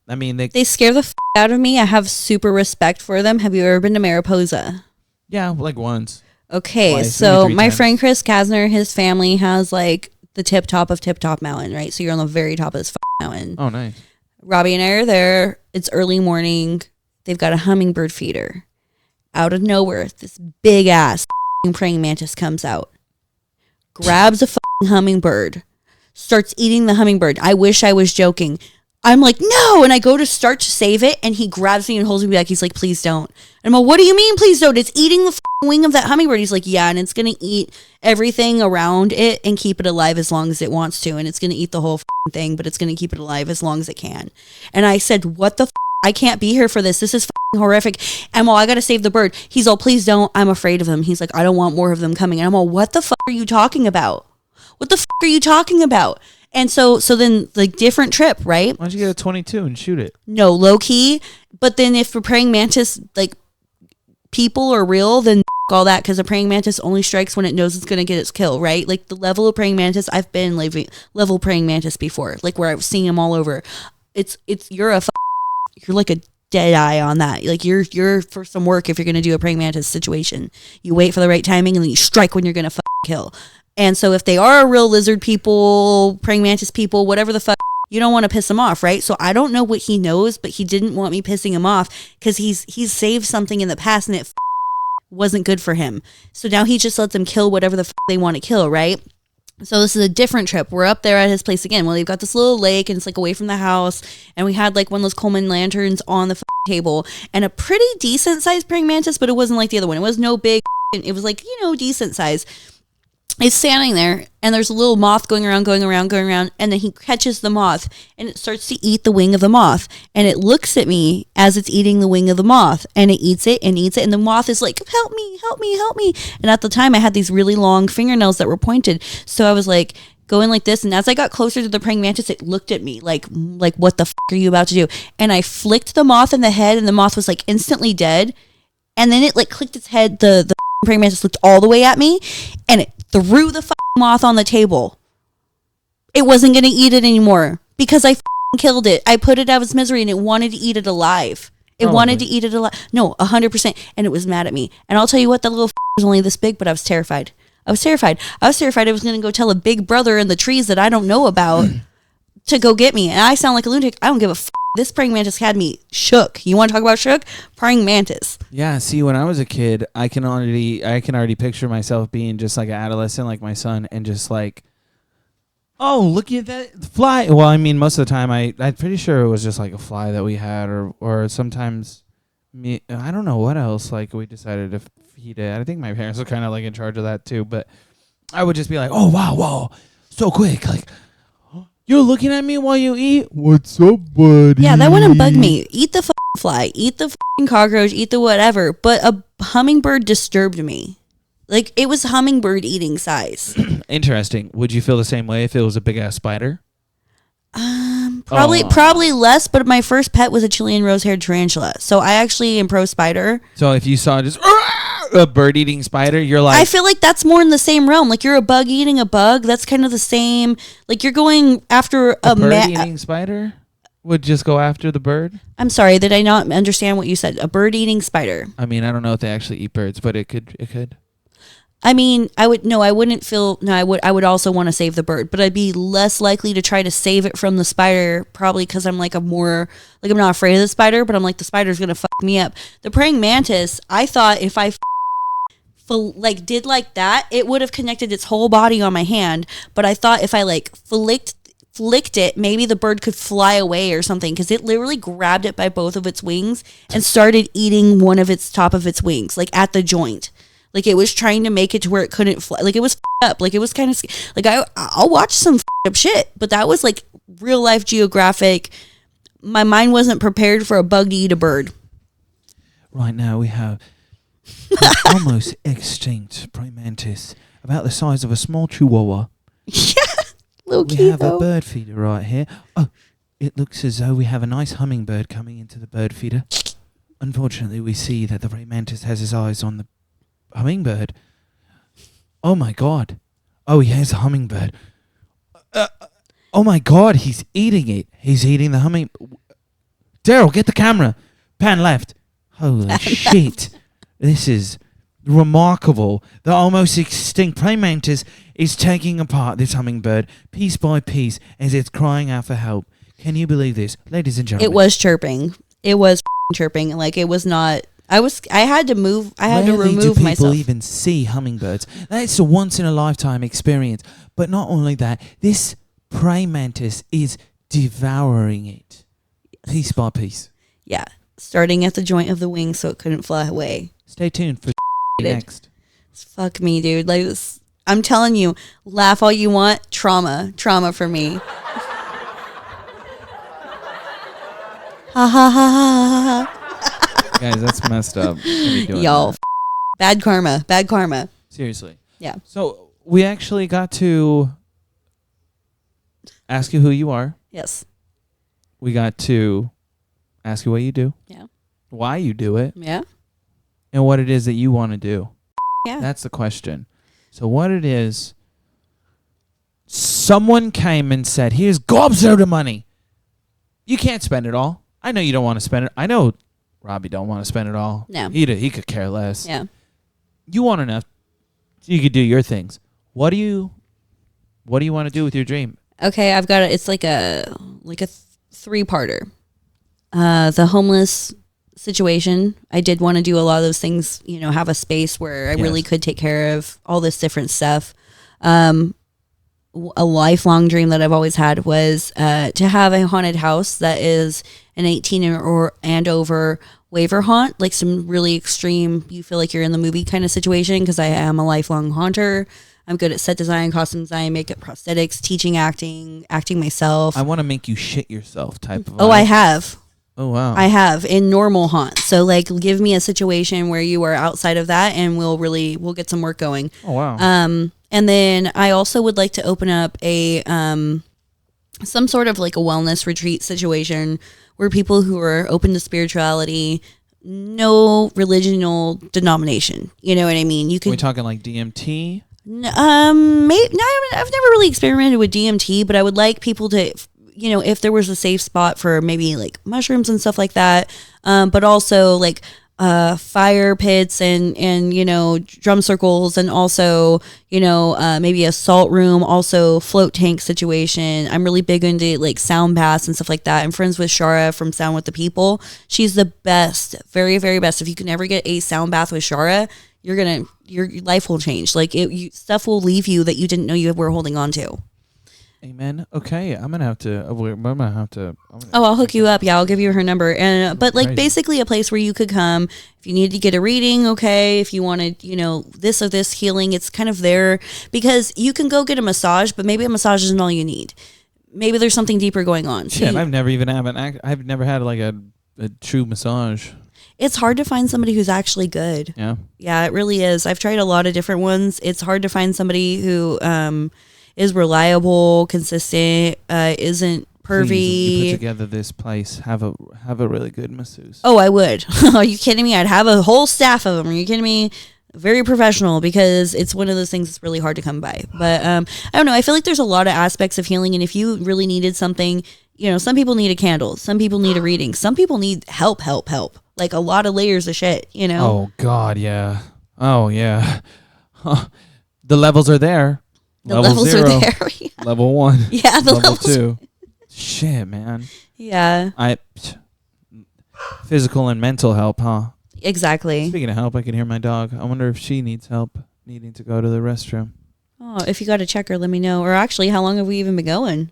I mean they scare the out of me. I have super respect for them. Have you ever been to Mariposa? Yeah, like once. Okay, Twice, so my times. friend Chris Kasner, his family has like the tip top of Tip Top Mountain, right? So you're on the very top of this mountain. Oh, nice. Robbie and I are there. It's early morning. They've got a hummingbird feeder. Out of nowhere, this big ass praying mantis comes out, grabs a hummingbird, starts eating the hummingbird. I wish I was joking. I'm like, no, and I go to start to save it, and he grabs me and holds me back. He's like, please don't. And I'm like, what do you mean, please don't? It's eating the wing of that hummingbird. He's like, yeah, and it's going to eat everything around it and keep it alive as long as it wants to, and it's going to eat the whole thing, but it's going to keep it alive as long as it can. And I said, what the I can't be here for this. This is horrific. And well, I got to save the bird. He's all, please don't. I'm afraid of them. He's like, I don't want more of them coming. And I'm all, what the are you talking about? What the are you talking about? And so then like different trip, right? Why don't you get a 22 and shoot it? No, low key. But then if a praying mantis, like people are real, then all that, because a praying mantis only strikes when it knows it's going to get its kill, right? Like the level of praying mantis, I've been level praying mantis before, like where I've seen them all over. You're like a dead eye on that. Like you're for some work if you're going to do a praying mantis situation. You wait for the right timing and then you strike when you're going to kill. And so if they are real lizard people, praying mantis people, whatever the fuck, you don't want to piss him off, right? So I don't know what he knows, but he didn't want me pissing him off because he's saved something in the past and it wasn't good for him. So now he just lets them kill whatever the they want to kill, right? So this is a different trip. We're up there at his place again. Well, they've got this little lake and it's like away from the house. And we had like one of those Coleman lanterns on the table and a pretty decent sized praying mantis, but it wasn't like the other one. It was no big. It was like, decent size. It's standing there and there's a little moth going around. And then he catches the moth and it starts to eat the wing of the moth. And it looks at me as it's eating the wing of the moth and it eats it. And the moth is like, help me. And at the time I had these really long fingernails that were pointed. So I was like going like this. And as I got closer to the praying mantis, it looked at me like what the are you about to do? And I flicked the moth in the head and the moth was like instantly dead. And then it like clicked its head. The praying mantis looked all the way at me and it threw the moth on the table. It wasn't going to eat it anymore because I killed it. I put it out of its misery and it wanted to eat it alive. It wanted to eat it alive. No, 100%. And it was mad at me. And I'll tell you what, the little was only this big, but I was terrified. I was terrified I was going to go tell a big brother in the trees that I don't know about to go get me. And I sound like a lunatic. I don't give a This praying mantis had me shook. You want to talk about shook? Praying mantis. Yeah, see, when I was a kid, I can already picture myself being just like an adolescent like my son and just like, oh, look at that fly. Well, I mean, most of the time I'm pretty sure it was just like a fly that we had or sometimes I don't know what else like we decided to feed it. I think my parents were kind of like in charge of that too, but I would just be like, oh, wow, whoa, so quick, like, you're looking at me while you eat? What's up, buddy? Yeah, that wouldn't bug me. Eat the fly, eat the cockroach, eat the whatever. But a hummingbird disturbed me. Like, it was hummingbird eating size. Interesting. Would you feel the same way if it was a big-ass spider? Probably less, but my first pet was a Chilean rose-haired tarantula. So I actually am pro spider. So if you saw just a bird-eating spider, you're like... I feel like that's more in the same realm. Like, you're a bug eating a bug. That's kind of the same. Like, you're going after a bird-eating spider would just go after the bird? I'm sorry, did I not understand what you said? A bird-eating spider. I mean, I don't know if they actually eat birds, but it could. I mean, I would also want to save the bird, but I'd be less likely to try to save it from the spider, probably because I'm not afraid of the spider, but I'm like, the spider's going to fuck me up. The praying mantis, I thought if I did like that, it would have connected its whole body on my hand, but I thought if I flicked it, maybe the bird could fly away or something, because it literally grabbed it by both of its wings and started eating one of its top of its wings, like at the joint. Like, it was trying to make it to where it couldn't fly. Like, it was up. Like, it was kind of... Like, I'll watch some up shit. But that was, like, real-life geographic. My mind wasn't prepared for a bug to eat a bird. Right now we have an almost extinct praying mantis, about the size of a small chihuahua. Yeah, little We cute have though. a bird feeder right here. Oh, it looks as though we have a nice hummingbird coming into the bird feeder. Unfortunately, we see that the praying mantis has his eyes on the hummingbird. Oh my god. Oh, he has a hummingbird. Oh my god, he's eating it. He's eating the humming. Daryl, get the camera. Pan left. Holy shit. This is remarkable. The almost extinct praying mantis is taking apart this hummingbird piece by piece as it's crying out for help. Can you believe this? Ladies and gentlemen. It was chirping. It was chirping. Like, it was not. I had to move. I had to Rarely remove do people myself. even see hummingbirds. That's a once-in-a-lifetime experience. But not only that, this praying mantis is devouring it piece by piece. Yeah. Starting at the joint of the wing so it couldn't fly away. Stay tuned for next. Fuck me, dude. Like, this, I'm telling you, laugh all you want. Trauma for me. Ha ha ha ha ha. Guys, that's messed up. Y'all, bad karma. Seriously. Yeah. So we actually got to ask you who you are. Yes. We got to ask you what you do. Yeah. Why you do it. Yeah. And what it is that you want to do. Yeah. That's the question. So what it is, someone came and said, here's gobs-load of money. You can't spend it all. I know you don't want to spend it. I know Robbie don't want to spend it all. No. He could care less. Yeah. You want enough so you could do your things. What do you want to do with your dream? Okay, I've got it. It's like a three-parter. The homeless situation. I did want to do a lot of those things, have a space where I really could take care of all this different stuff. A lifelong dream that I've always had was to have a haunted house that is an 18 and over waiver haunt, like some really extreme, you feel like you're in the movie kind of situation, because I am a lifelong haunter. I'm good at set design, costume design, makeup, prosthetics, teaching acting myself. I want to make you shit yourself type of I have. Oh, wow. I have in normal haunts. So, like, give me a situation where you are outside of that and we'll get some work going. Oh, wow. And then I also would like to open up a some sort of like a wellness retreat situation where people who are open to spirituality, no religional denomination. You know what I mean? You can. Are we talking like DMT? Maybe, no, I've never really experimented with DMT, but I would like people to, if there was a safe spot for maybe like mushrooms and stuff like that, but also like fire pits and drum circles, and also maybe a salt room, also float tank situation. I'm really big into like sound baths and stuff like that. I'm friends with Shara from Sound with the People. She's the best, very, very best. If you can ever get a sound bath with Shara, your life will change. Like stuff will leave you that you didn't know you were holding on to. Amen. Okay, I'm gonna have to. I'll hook you up. Yeah, I'll give you her number. And but like Crazy. basically a place where you could come if you needed to get a reading. Okay, if you wanted, this or this healing, it's kind of there, because you can go get a massage, but maybe a massage isn't all you need. Maybe there's something deeper going on. Shit, I've never had like a true massage. It's hard to find somebody who's actually good. Yeah. Yeah, it really is. I've tried a lot of different ones. It's hard to find somebody who is reliable, consistent, isn't pervy. Please, you put together this place. Have a really good masseuse. Oh, I would. Are you kidding me? I'd have a whole staff of them. Are you kidding me? Very professional, because it's one of those things that's really hard to come by. But I don't know. I feel like there's a lot of aspects of healing, and if you really needed something, some people need a candle, some people need a reading, some people need help. Like a lot of layers of shit. Oh God, yeah. Oh yeah. Huh. The levels are there. The levels 0, are there. Level 1. Yeah, the level levels 2. Shit, man. Yeah. Physical and mental help, huh? Exactly. Speaking of help, I can hear my dog. I wonder if she needs help needing to go to the restroom. Oh, if you got to check her, let me know. Or actually, how long have we even been going?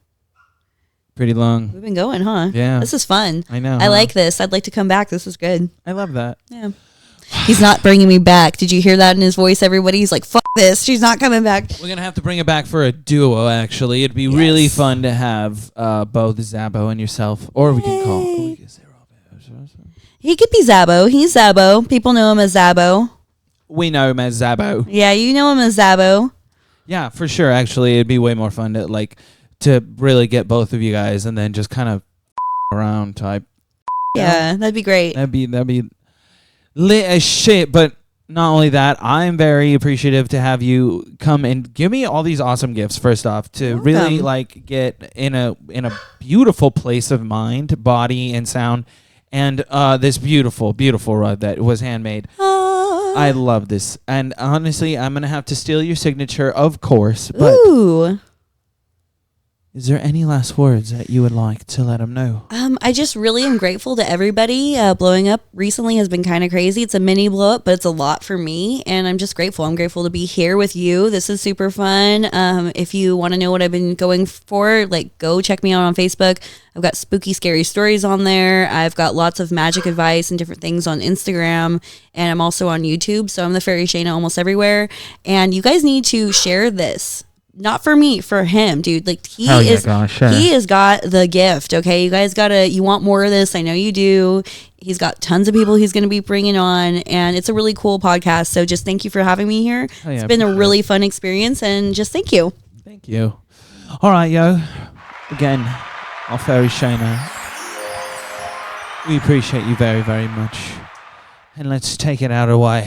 Pretty long. We've been going, huh? Yeah. This is fun. I know. I like this. I'd like to come back. This is good. I love that. Yeah. He's not bringing me back. Did you hear that in his voice, everybody? He's like, fuck this. She's not coming back. We're going to have to bring it back for a duo, actually. It'd be really fun to have both Zabo and yourself. Or we can call... He could be Zabo. He's Zabo. People know him as Zabo. We know him as Zabo. Yeah, you know him as Zabo. Yeah, for sure. Actually, it'd be way more fun to really get both of you guys and then just kind of around type. Yeah, that'd be great. That'd be lit as shit. But not only that, I'm very appreciative to have you come and give me all these awesome gifts. First off, to really get in a beautiful place of mind, body, and sound, and this beautiful rug that was handmade. I love this, and honestly, I'm gonna have to steal your signature, of course. But ooh. Is there any last words that you would like to let them know? I just really am grateful to everybody. Blowing up recently has been kind of crazy. It's a mini blow up, but it's a lot for me, and I'm just grateful. I'm grateful to be here with you. This is super fun. If you want to know what I've been going for, go check me out on Facebook. I've got spooky, scary stories on there. I've got lots of magic advice and different things on Instagram, and I'm also on YouTube. So I'm the Fairy Shaenna almost everywhere. And you guys need to share this. Not for me, for him, dude. He has got the gift. Okay, you guys you want more of this? I know you do. He's got tons of people he's going to be bringing on, and it's a really cool podcast. So just thank you for having me here. It's been a really fun experience, and just thank you. Thank you. All right, yo. Again, our Fairy Shaenna. We appreciate you very, very much. And let's take it out of the way.